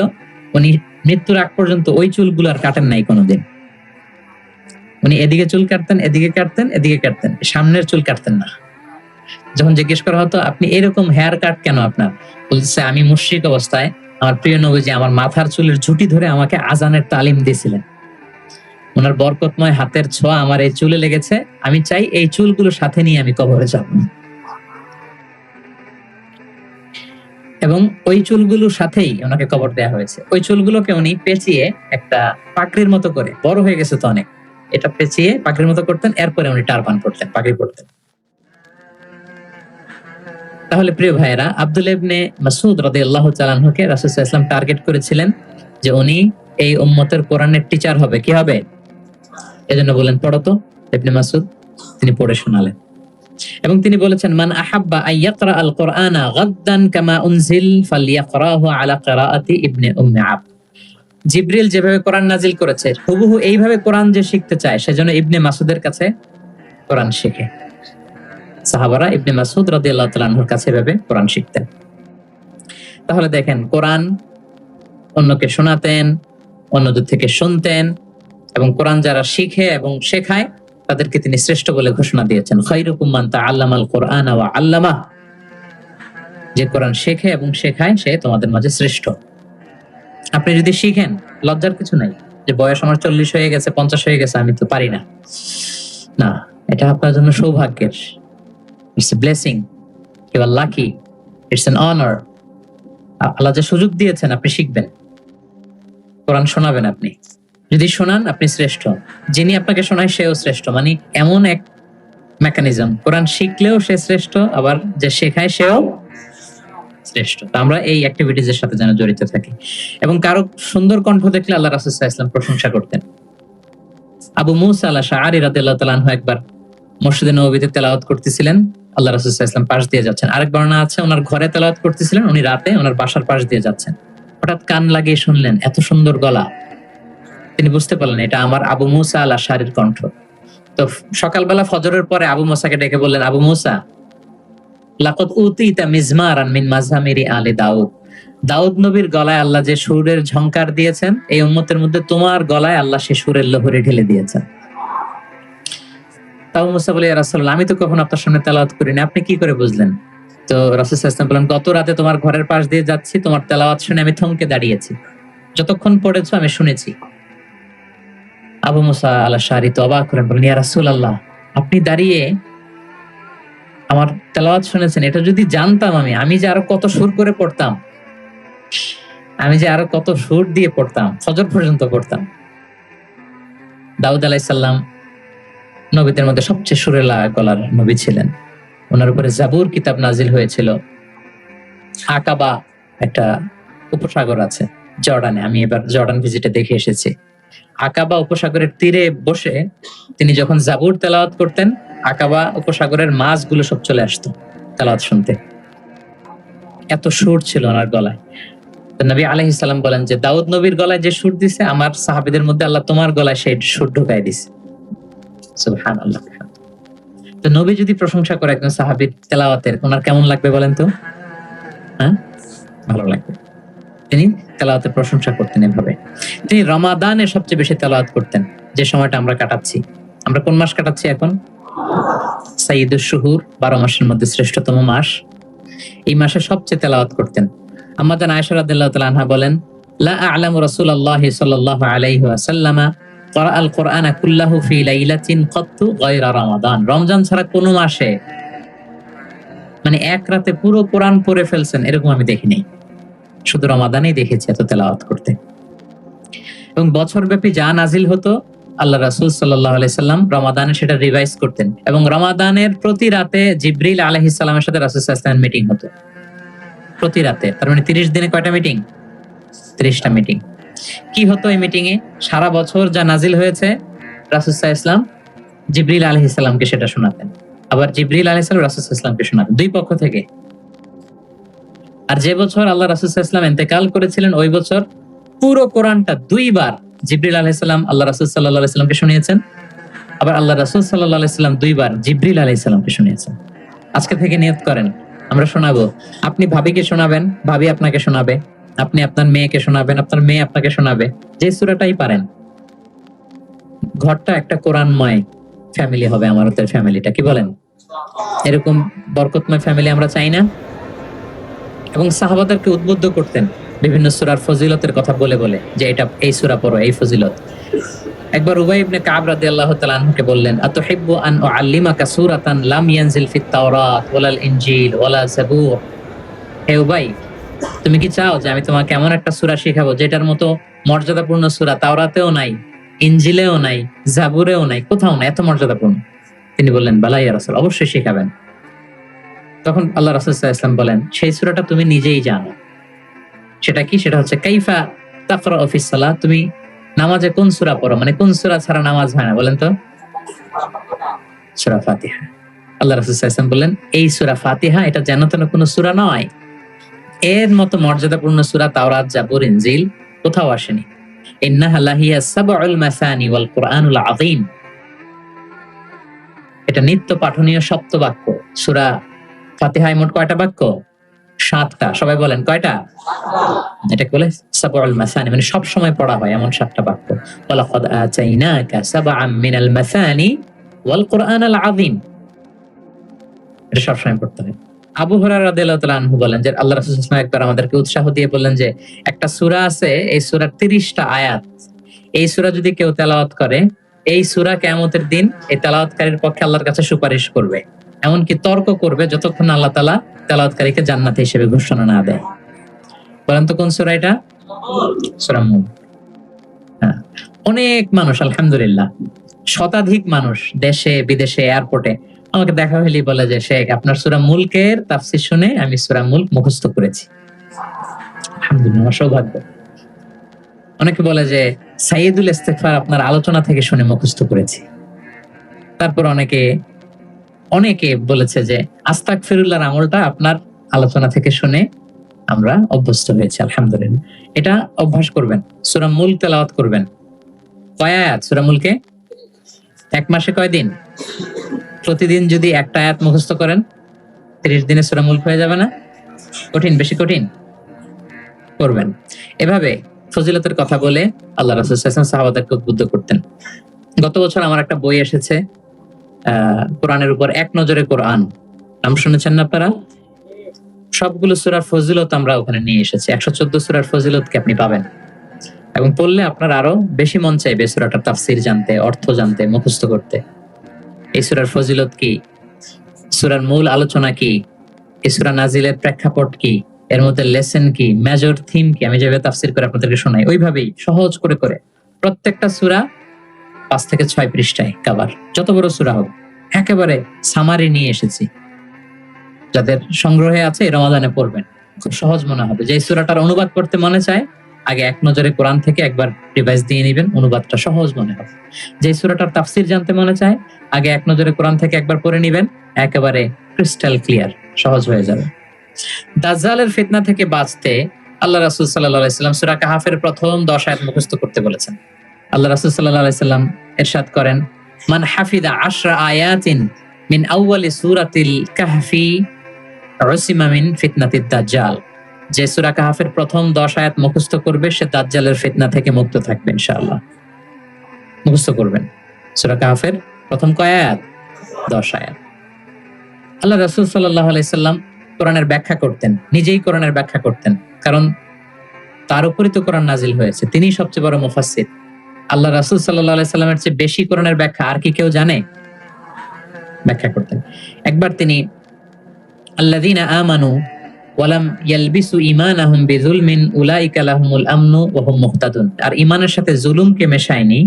উনি মৃত্যুর আগ পর্যন্ত ওই চুলগুলো আর কাটেন নাই কোনোদিন। উনি এদিকে চুল কাটতেন, এদিকে কাটতেন, এদিকে কাটতেন, সামনের চুল কাটতেন না। যখন জিজ্ঞেস করা হতো আপনি এরকম হেয়ার কাট কেন আপনার, বলছে আমি মুশরিক অবস্থায় আমার প্রিয় নবীজি আমার মাথার চুলের ঝুঁটি ধরে আমাকে আজানের তালিম দিয়েছিলেন, ওনার বরকতময় হাতের ছোঁয়া আমার এই চুলে লেগেছে, আমি চাই এই চুলগুলো সাথে নিয়ে আমি কবরে যাব। এবং ওই চুলগুলোর সাথেই ওনাকে কবর দেয়া হয়েছে। ওই চুলগুলোকে উনি পেঁচিয়ে একটা পাগড়ির মতো করে, বড় হয়ে গেছে তো অনেক, এটা পেঁচিয়ে পাগড়ির মতো করতেন, এরপরে উনি টারবান পরতেন, পাগড়ি পরতেন। তাহলে প্রিয় ভাইয়েরা, আব্দুল্লাহ ইবনে মাসউদ রাদিয়াল্লাহু তাআলা আনহুকে রাসূল সাল্লাল্লাহু আলাইহি ওয়াসাল্লাম টার্গেট করেছিলেন যে উনি এই উম্মতের কোরআনের টিচার হবে। কি হবে? এজন্য বলেন পড়ো তো ইবনে মাসউদ, তিনি পড়ে শোনালেন। এবং তিনি বলেছেন, মান আহাব্বা আইয়াকরা আল কোরআনা গাদ্দান কামা উনজিল ফালইয়াকরাহু আলা কিরাআতি ইবনে উম্মি আব। জিবরিল যেভাবে কোরআন নাজিল করেছে হুবহু এইভাবে কোরআন যে শিখতে চায়, সেজন্য ইবনে মাসউদের কাছে কোরআন শিখে। সাহাবারা ইবনে মাসউদ রাদিয়াল্লাহু তাআলা আনহুর কাছে এভাবে কোরআন শিখতেন। তাহলে দেখেন, কোরআন অন্যকে শোনাতেন, অন্যদের থেকে শুনতেন, এবং কোরআন যারা শিখে এবং শেখায় তাদেরকে তিনি শ্রেষ্ঠ বলে ঘোষণা দিয়েছেন, খায়রুকুম মান তাআল্লামাল কুরআনা ওয়া আল্লামা। যে কোরআন শেখে এবং শেখায় সে তোমাদের মাঝে শ্রেষ্ঠ। আপনি যদি শিখেন, লজ্জার কিছু নাই যে বয়স আমার 40 হয়ে গেছে, 50 হয়ে গেছে, আমি তো পারি না। না, এটা আপনার জন্য সৌভাগ্যের, it's a blessing, you are lucky, it's an honour. আল্লাহ যে সুযোগ দিয়েছেন আপনি শিখবেন, কোরআন শোনাবেন। আপনি যদি শোনান আপনি শ্রেষ্ঠ, যিনি আপনাকে শোনায় সেও শ্রেষ্ঠ। মানে এমন এক মেকানিজম, কোরআন শিখলেও সে শ্রেষ্ঠ, আবার যে শেখায় সেও শ্রেষ্ঠ। তো আমরা এই অ্যাক্টিভিটিজ এর সাথে যেন জড়িত থাকি। এবং কারো সুন্দর কণ্ঠ দেখলে আল্লাহ রাসূল সাল্লাল্লাহু আলাইহি ওয়াসাল্লাম প্রশংসা করতেন। আবু মুসা আল-আশআরী রাদিয়াল্লাহু তাআলা আনহু একবার মসজিদে নববীতে তেলাওয়াত করতেছিলেন, আল্লাহ রাসূল সাল্লাল্লাহু আলাইহি ওয়াসাল্লাম পাশ দিয়ে যাচ্ছেন। আরেক বর্ণনা আছে ওনার ঘরে তেলাওয়াত করতেছিলেন, উনি রাতে ওনার বাসার পাশ দিয়ে যাচ্ছেন। হঠাৎ কান লাগিয়ে শুনলেন এত সুন্দর গলা, তিনি বুঝতে পারলেন এটা আমার আবু মুসা আল-আশআরীর কণ্ঠ। তো সকালবেলা ফজরের পরে আবু মুসাকে ডেকে বললেন, আবু মুসা, লাকাদ উতিতা মিজমারান মিন মাযহামিরি আলি দাউদ। দাউদ নবীর গলায় আল্লাহ যে সুরের ঝংকার দিয়েছেন, এই উম্মতের মধ্যে তোমার গলায় আল্লাহ সে সুরের লহরী ঢেলে দিয়েছেন। আবু মুসা বলে, ইয়া রাসূলুল্লাহ, আমি তো কখনো আপনার সামনে তেলাওয়াত করিনি, আপনি কি করে বুঝলেন? তো রাসূল সাল্লাল্লাহু আলাইহি ওয়াসাল্লাম বলেন, গত রাতে তোমার ঘরের পাশ দিয়ে যাচ্ছি, তোমার তেলাওয়াত শুনে আমি থমকে দাঁড়িয়েছি, যতক্ষণ পড়েছো আমি শুনেছি। আবু মুসা আল-আশআরী তো অবাক হলেন, বলেন, ইয়া রাসূলুল্লাহ, আপনি দাঁড়িয়ে আমার তেলাওয়াত শুনেছেন, এটা যদি জানতাম আমি যে আরো কত সুর করে পড়তাম, আমি যে আরো কত সুর দিয়ে পড়তাম, ফজর পর্যন্ত পড়তাম। দাউদ আলাইহিস সালাম নবীদের মধ্যে সবচেয়ে সুরেলা গলার নবী ছিলেন। ওনার উপরে জাবুর কিতাব নাজিল হয়েছিল। আকাবা একটা উপসাগর আছে জর্ডানে, আমি এবার জর্ডান ভিজিটে দেখে এসেছি। আকাবা উপসাগরের তীরে বসে তিনি যখন জাবুর তেলাওয়াত করতেন, আকাবা উপসাগরের মাছগুলো সব চলে আসতো তেলাওয়াত শুনতে, এত সুর ছিল ওনার গলায়। নবী আলাইহিস সালাম বলেন যে দাউদ নবীর গলায় যে সুর দিছে, আমার সাহাবীদের মধ্যে আল্লাহ তোমার গলায় সেই সুর ঢুকাই দিছে। সুবহানাল্লাহ। তো নবী যদি প্রশংসা করে একজন সাহাবীর তেলাওয়াতের, ওনার কেমন লাগবে বলেন তো? হ্যাঁ, ভালো লাগবে। তিনি তেলাওয়াতের প্রশংসা করতেন এভাবে। তিনি রমাদানে সবচেয়ে বেশি তেলাওয়াত করতেন, যে সময়টা আমরা কাটাচ্ছি। আমরা কোন মাস কাটাচ্ছি এখন? সাইয়্যিদুশ শুহুর, 12 মাসের মধ্যে শ্রেষ্ঠতম মাস। এই মাসে সবচেয়ে তেলাওয়াত করতেন। আম্মা জান আয়েশা রাদিয়াল্লাহু তাআলা আনহা বলেন, লা আ'লামু রাসূলুল্লাহি সাল্লাল্লাহু আলাইহি ওয়াসাল্লামা ক্বারাআল কুরআনা কুল্লাহু ফি লাইলাতিন কাত্তু গায়রা রমাদান। রমজান ছাড়া কোন মাসে মানে এক রাতে পুরো কোরআন পড়ে ফেলছেন এরকম আমি দেখিনি। শুধু রমাদানেই দেখেছি এত তেলাওয়াত করতে। এবং বছরব্যাপী যা নাজিল হতো আল্লাহ রাসূল সাল্লাল্লাহু আলাইহি সাল্লাম রমাদানে সেটা রিভাইজ করতেন। এবং রমাদানের প্রতি রাতে জিবরিল আলাইহিস সালামের সাথে রাসূল সাল্লাল্লাহু আলাইহি ওয়াসাল্লামের মিটিং হতো। প্রতি রাতে, তার মানে 30 দিনে কয়টা মিটিং? 30টা মিটিং। কি হতো এই মিটিং এ? সারা বছর যা নাজিল হয়েছে রাসূল সাল্লাল্লাহু আলাইহি ওয়াসাল্লাম জিবরিল আলাইহিস সালামকে সেটা শোনাতেন। আবার জিবরিল আলাইহিস সালাম রাসূল সাল্লাল্লাহু আলাইহি ওয়াসাল্লামকে শোনাতেন, দুই পক্ষ থেকে। আর যে বছর আল্লাহ রাসূল সাল্লাল্লাহু আলাইহি ওয়াসাল্লাম ইন্তেকাল করেছিলেন ওই বছর পুরো কোরআনটা দুইবার জিবরিল আলাইহিস সালাম আল্লাহ রাসূল সাল্লাল্লাহু আলাইহি ওয়াসাল্লামকে শুনিয়েছেন। আবার আল্লাহ রাসূল সাল্লাল্লাহু আলাইহি ওয়াসাল্লাম দুইবার জিবরিল আলাইহিস সালামকে শুনিয়েছেন। আজকে থেকে নিয়ত করেন, আমরা শোনাবো। আপনি ভাবিকে শোনাবেন, ভাবি আপনাকে শোনাবে, আপনি আপনার মেয়েকে শোনাবেন, আপনার মেয়ে আপনাকে শোনাবে, যে সূরাটাই পারেন। ঘরটা একটা কোরআনময় ফ্যামিলি হবে, আমাদের ফ্যামিলিটা, কি বলেন? এরকম বরকতময় ফ্যামিলি আমরা চাই না? এবং সাহাবাদেরকে উদ্বুদ্ধ করতেন বিভিন্ন সূরার ফজিলতের কথা বলে বলে, যে এটা এই সূরা পড়ো, এই ফজিলত। একবার উবাই ইবনে কাব রাদিয়াল্লাহু তাআলা আনহুকে বললেন, আতুহিব্বু আন উআল্লিমাকা সূরাতান লাম ইয়ানজিল ফিত তাওরাত ওয়ালাল ইনজিল ওয়ালা যাবুর। হে উবাই, তুমি কি চাও যে আমি তোমাকে এমন একটা সূরা শেখাবো যেটার মতো মর্যাদাপূর্ণ সূরা তাওরাতেও নাই, ইনজিলেও নাই, জাবুরেও নাই, কোথাও নাই, এত মর্যাদাপূর্ণ? তিনি বললেন, বালা ইয়া রাসূল, অবশ্যই শেখাবেন। তখন আল্লাহ রাসূল সাল্লাল্লাহু আলাইহি ওয়াসাল্লাম বলেন, সেই সূরাটা তুমি নিজেই জানো। সেটা কি? সেটা হচ্ছে কাইফা তাকরাউ ফিস সালাত। তুমি নামাজে কোন সূরা পড়ো, মানে কোন সূরা ছাড়া নামাজ হয় না বলেন তো? সূরা ফাতিহা। আল্লাহ রাসূল সাল্লাল্লাহু আলাইহি ওয়াসাল্লাম বললেন, এই সূরা ফাতিহা এটা যেন তেন কোনো সূরা নয়, এর মতো মর্যাদাপূর্ণ সূরা তাওরাত, জাবুর, ইনজিল কোথাও আসেনি। ইন্নাহা লাহিয়া সাবউল মাসানি ওয়াল কুরআনুল আযীম। এটা নিত্য পাঠনীয় সপ্ত বাক্য। সূরা ফাতিহায় মোট কয়টা বাক্য? 7টা। সবাই বলেন কয়টা? এটাকে বলে সাবউল মাসানি, মানে সব সময় পড়া হয় এমন 7টা বাক্য। ওয়ালাকাদ আতাইনাকা সাবআম মিনাল মাসানি ওয়াল কুরআনুল আযীম। এটা সব সময় পড়তে হয়। আবু হুরায়রা রাদিয়াল্লাহু তাআলা আনহু বলেন যে আল্লাহ রাসূল সাল্লাল্লাহু আলাইহি ওয়াসাল্লাম একবার আমাদেরকে উৎসাহ দিয়ে বললেন যে একটা সূরা আছে, এই সূরার 30টা আয়াত। এই সূরা যদি কেউ তেলাওয়াত করে, এই সূরা কিয়ামতের দিন এই তেলাওয়াতকারীর পক্ষে আল্লাহর কাছে সুপারিশ করবে, এমনকি তর্ক করবে, যতক্ষণ আল্লাহ তাআলা তেলাওয়াতকারীকে জান্নাতি হিসেবে ঘোষণা না দেয়। বলেন তো কোন সূরা এটা? সূরা মুলক। হ্যাঁ, অনেক মানুষ, আলহামদুলিল্লাহ শতাধিক মানুষ দেশে বিদেশে এয়ারপোর্টে আমাকে দেখা হলেই বলে যে শেখ, আপনার সূরা মুলকের তাফসীর শুনে আমি সূরা মুলক মুখস্থ করেছি। আলহামদুলিল্লাহ, আমার সৌভাগ্য। অনেকে বলে যে সাইয়্যিদুল ইস্তিগফার আপনার আলোচনা থেকে শুনে মুখস্থ করেছি। তারপর অনেকে বলেছে যে আস্তাগফিরুল্লাহর আমলটা আপনার আলোচনা থেকে শুনে আমরা অভ্যস্ত হয়েছি। আলহামদুলিল্লাহ, এটা অভ্যাস করবেন। সূরা মুলক তেলাওয়াত করবেন। কয় আয়াত সূরা মুলকে? এক মাসে কয় দিন? প্রতিদিন যদি একটা আয়াত মুখস্থ করেন 30 দিনে সূরা মুলক হয়ে যাবে না? কঠিন? বেশি কঠিন? করবেন। এভাবে ফজিলতের কথা বলে আল্লাহ রাসূল সাল্লাল্লাহু আলাইহি ওয়াসাল্লাম সাহাবাদেরকে উদ্বুদ্ধ করতেন। গত বছর আমার একটা বই এসেছে কোরআনের উপর এক নজরে কোরআন, নাম শুনেছেন না আপনারা? সবগুলো সূরার ফজিলত আমরা ওখানে নিয়ে এসেছি। 114 সূরার ফজিলতকে আপনি পাবেন, এবং পড়লে আপনার আরো বেশি মন চাইবে সূরাটার তাফসীর জানতে, অর্থ জানতে, মুখস্থ করতে। এই সূরার ফজিলত কি, সূরার মূল আলোচনা কি, এই সূরা নাজিলের প্রেক্ষাপট কি, এর মধ্যে লেসন কি, মেজর থিম কি, আমি যেভাবে তাফসীর করে আপনাদেরকে শোনাই ওইভাবেই সহজ করে করে প্রত্যেকটা সূরা 5 থেকে 6 পৃষ্ঠায় কভার, যত বড় সূরা হোক একেবারে সামারি নিয়ে এসেছি। যাদের সংগ্রহে আছে এই রমাদানে পড়বেন, খুব সহজ মনে হবে। যে সূরাটার অনুবাদ করতে মনে চায় আগে এক নজরে কোরআন থেকে একবার রিভাইজ দিয়ে নেবেন, অনুবাদটা সহজ মনে হবে। যে সূরাটার তাফসীর জানতে মনে চায় আগে এক নজরে কোরআন থেকে একবার পড়ে নেবেন, একেবারে ক্রিস্টাল ক্লিয়ার, সহজ হয়ে যাবে। দাজ্জালের ফিতনা থেকে বাঁচতে আল্লাহ রাসূল সাল্লাল্লাহু আলাইহি ওয়াসাল্লাম সূরা কাহাফের প্রথম 10 আয়াত মুখস্থ করতে বলেছেন। আল্লাহ রাসূল সাল্লাল্লাহু আলাইহি ওয়াসাল্লাম ইরশাদ করেন, মান হাফিদা 10 আয়াতিন মিন আউয়ালি সূরাতিল কাহফি উসিমা মিন ফিতনাতিদ দাজ্জাল, যে সূরা কাহফের প্রথম 10 আয়াত মুখস্থ করবে সে দাজ্জালের ফিতনা থেকে মুক্ত থাকবে ইনশাআল্লাহ। মুখস্থ করবেন সূরা কাহফের প্রথম কয় আয়াত? 10 আয়াত। আল্লাহ রাসূল সাল্লাল্লাহু আলাইহি সাল্লাম কোরআনের ব্যাখ্যা করতেন, নিজেই কোরআনের ব্যাখ্যা করতেন, কারণ তার উপরই তো কোরআন নাজিল হয়েছে, তিনিই সবচেয়ে বড় মুফাসসির। আল্লাহ রাসূল সাল্লাল্লাহু আলাইহি সাল্লামের চেয়ে বেশি কোরআনের ব্যাখ্যা আর কি কেউ জানে? ব্যাখ্যা করতেন। একবার তিনি আল্লাযীনা আমানু ওয়া লাম ইয়ালবিসু ঈমানাহুম বিযুলমিন উলাইকা লাহুমুল আমনু ওয়া হুম মুহতাদুন, আর ঈমানের সাথে জুলুমকে মেশায়নি,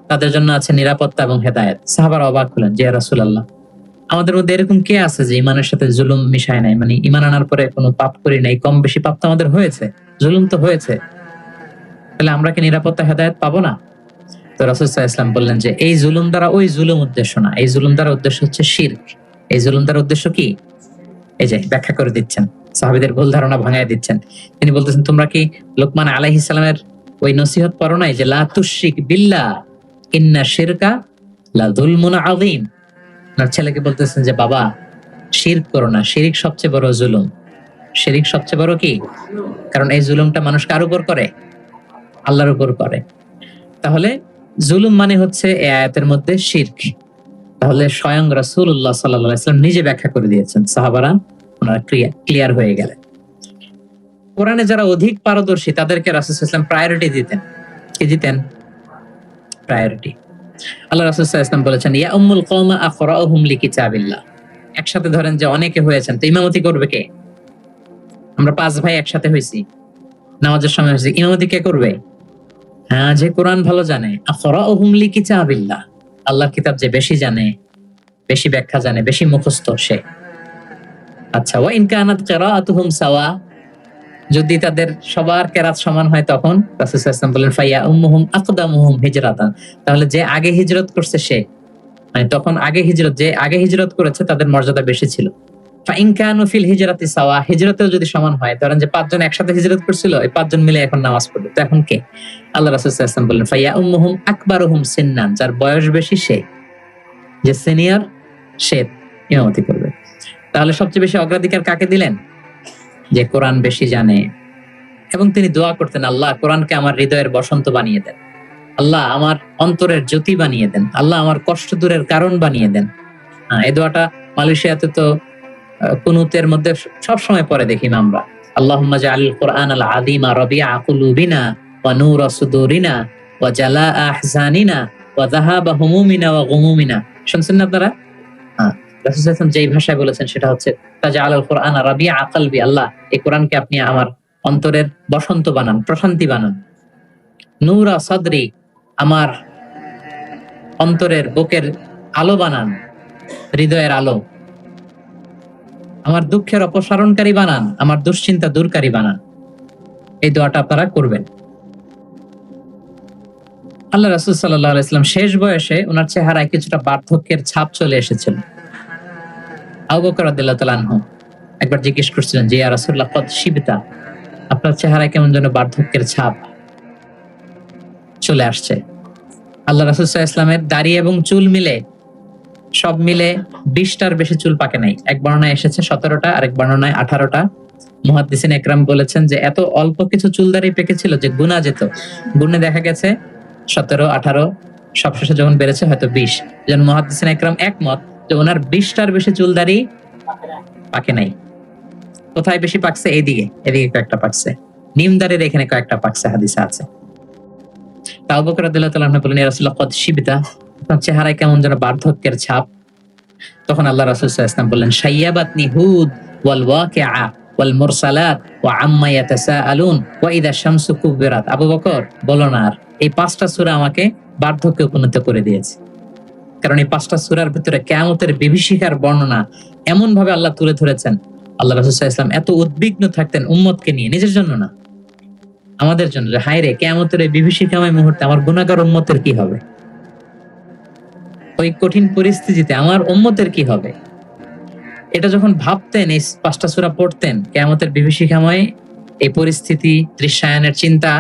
তাদের জন্য আছে নিরাপত্তা এবং হেদায়েত। সাহাবারা অবাক হলেন যে ইয়া রাসূলুল্লাহ, আমাদের মধ্যে এরকম কে আছে যে ঈমানের সাথে জুলুম মিশায় নাই, মানে ঈমান আনার পরে কোনো পাপ করি নাই, কম বেশি পাপ তো আমাদের হয়েছে, জুলুম তো হয়েছে, তাহলে আমরা কি নিরাপত্তা হেদায়েত পাবো না? তো রাসূল সাল্লাল্লাহু আলাইহি ওয়াসাল্লাম বললেন যে এই জুলুম দ্বারা ওই জুলুম উদ্দেশ্য না, এই জুলুম দ্বারা উদ্দেশ্য হচ্ছে শিরক। এই জুলুম দ্বারা উদ্দেশ্য কি? এই যে ব্যাখ্যা করে দিচ্ছেন, সাহাবীদের ভুল ধারণা ভাঙায় দিচ্ছেন। তিনি বলতেছেন, তোমরা কি লোকমান আলাইহিস সালামের ওই নসিহত পড়ো নাই যে লা তুশরিক বিল্লাহ ইন্না শিরকা লা যুলমুন আযীম? আপনার ছেলেকে বলতেছেন যে বাবা শিরক করো না, শিরক সবচেয়ে বড় জুলুম। শিরক সবচেয়ে বড় কি? কারণ এই জুলুমটা মানুষ কার উপর করে? আল্লাহর উপর করে। তাহলে জুলুম মানে হচ্ছে এই আয়াতের মধ্যে শিরক। তাহলে স্বয়ং রাসূলুল্লাহ সাল্লাল্লাহু আলাইহি ওয়াসাল্লাম নিজে ব্যাখ্যা করে দিয়েছেন, সাহাবারা ওনারা ক্লিয়ার হয়ে গেলেন। কোরআনে যারা অধিক পারদর্শী তাদেরকে রাসূল সাল্লাল্লাহু আলাইহি ওয়াসাল্লাম প্রায়োরিটি দিতেন। কি দিতেন? প্রায়োরিটি। আল্লাহ রাসূল সাল্লাল্লাহু আলাইহি ওয়াসাল্লাম বলেছেন, ইয়া উম্মুল কওমা আকরাউহুম লিকিতাবিল্লাহ। একসাথে ধরেন যে অনেকে হয়েছেন, তো ইমামতি করবে কে? আমরা 5 ভাই একসাথে হইছি, নামাজের সময় হইছি, ইমামতি কে করবে? হ্যাঁ, যে কোরআন ভালো জানে। আকরাউহুম লিকিতাবিল্লাহ, আল্লাহর কিতাব যে বেশি জানে, বেশি ব্যাখ্যা জানে, বেশি মুখস্থ সে। আচ্ছা, ওয়া ইন কানাত কিরাআতুহুম সাওয়া, যদি তাদের সবার কেরাত সমান হয় তখন রাসূল সাল্লাল্লাহু আলাইহি ওয়াসাল্লাম বলেন ফাইয়া উম্মুহুম আকদামুহুম হিজরাতান, তাহলে যে আগে হিজরত করছে সে, মানে তখন আগে হিজরত, যে আগে হিজরত করেছে তাদের মর্যাদা বেশি ছিল। ফা ইন কানু ফিল হিজরাতি সাওয়া, হিজরতেও যদি সমান হয়, ধরেন যে 5 জন একসাথে হিজরত করছিল, এই 5 জন মিলে এখন নামাজ পড়বে, তো এখন কে? আল্লাহ রাসূল সাল্লাল্লাহু আলাইহি ওয়াসাল্লাম বললেন ফাইয়া উম্মুহুম আকবারুহুম সিন্নান, যার বয়স বেশি সে, যে সিনিয়র সে ইমামতি করবে। তাহলে সবচেয়ে বেশি অগ্রাধিকার কাকে দিলেন? যে কোরআন বেশি জানে। এবং তিনি দোয়া করতেন, আল্লাহ কোরআনকে আমার হৃদয়ের বসন্ত বানিয়ে দেন, আল্লাহ আমার অন্তরের জ্যোতি বানিয়ে দেন, আল্লাহ আমার কষ্ট দূরের কারণ বানিয়ে দেন। এই দোয়াটা মালয়েশিয়াতে তো কুনুতের মধ্যে সব সময় পড়ে দেখি আমরা, আল্লাহুম্মা জাআলিল কুরআনাল আযীমা রাবিআ কুলুবিনা ওয়া নূরা সুদুরিনা ওয়া জালাআ আহজানিনা ওয়া যাহাবা হুমুমিনা ওয়া গুমুমিনা। শুনছেন না আপনারা? রাসূল সাল্লাল্লাহু আলাইহি ওয়াসাল্লাম যেই ভাষায় বলেছেন সেটা হচ্ছে তাজআলাল কুরআনা রাবিআ কলবি, আল্লাহ এই কোরআনকে আপনি আমার অন্তরের বসন্ত বানান, প্রশান্তি বানান। নূরা সাদরি, আমার অন্তরের বুকের আলো বানান, হৃদয়ের আলো। আমার দুঃখের অপসারণকারী বানান, আমার দুশ্চিন্তা দূরকারী বানান। এই দোয়াটা আপনারা করবেন। আল্লাহ রাসূল সাল্লাল্লাহু আলাইহি ওয়াসাল্লাম শেষ বয়সে ওনার চেহারায় কিছুটা বার্ধক্যের ছাপ চলে এসেছিল। আবু বকর রাদিয়াল্লাহু তাআলা আনহু একবার জিজ্ঞেস করছিলেন যে ইয়া রাসূলুল্লাহ কদ শিবতা, আপনার চেহারায় কেমন যেন বার্ধক্যের ছাপ চলে আসছে। আল্লাহ রাসূল সাল্লাল্লাহু আলাইহি ওয়াসাল্লামের দাড়ি এবং চুল মিলে, সব মিলে 20টার বেশি চুল পাকে নাই। এক বর্ণনায় এসেছে 17টা, আরেক বর্ণনায় 18টা। মুহাদ্দিসিন একরাম বলেছেন যে এত অল্প কিছু চুল দাড়ি পেকেছিল যে গুনা যেত, গুণে দেখা গেছে 17, 18, সবশেষে যখন বেড়েছে হয়তো 20। যেন মুহাদ্দিসিন একরাম একমত যে ওনার 20টার বেশি চুল দাড়ি পাকে নাই। কোথায় বেশি পাকছে? এদিকে কয়েকটা পাকছে, নিম দাড়ির এখানে কয়েকটা পাকছে, হাদিসে আছে। আবু বকর রাদিয়াল্লাহু তাআলা আনহু বলেন, ইয়া রাসূলুল্লাহ কদ শিবতা, আপনার চেহারায় কেমন যেন বার্ধক্যের ছাপ। তখন আল্লাহ রাসূল সাল্লাল্লাহু আলাইহি ওয়াসাল্লাম বললেন, শাইয়াবাতনি হুদ ওয়াল ওয়াকিআ ওয়াল মুরসালাত ওয়া আম্মা ইয়াতাসাআলুন ওয়া ইযা শামসু কুবিরাত। আবু বকর বলো না আর, এই 5টা সূরা আমাকে বার্ধক্যে উপনীত করে দিয়েছে। কারণ এই 5টা সূরার ভিতরে কিয়ামতের বিভীষিকার বর্ণনা এমন ভাবে আল্লাহ তুলে ধরেছেন, আল্লাহ রাসূল সাল্লাল্লাহু আলাইহি ওয়াসাল্লাম এত উদ্বিগ্ন থাকতেন উম্মতকে নিয়ে, নিজের জন্য না, আমাদের জন্য, যে হায় রে কিয়ামতের এই বিভীষিকাময় মুহূর্তে আমার গুনাহগার উম্মতের কি হবে, ওই কঠিন পরিস্থিতিতে আমার উম্মতের কি হবে। এটা যখন ভাবতেন, এই 5টা সূরা পড়তেন, কিয়ামতের বিভীষিকাময় এই পরিস্থিতি, দৃশ্যায়নের চিন্তা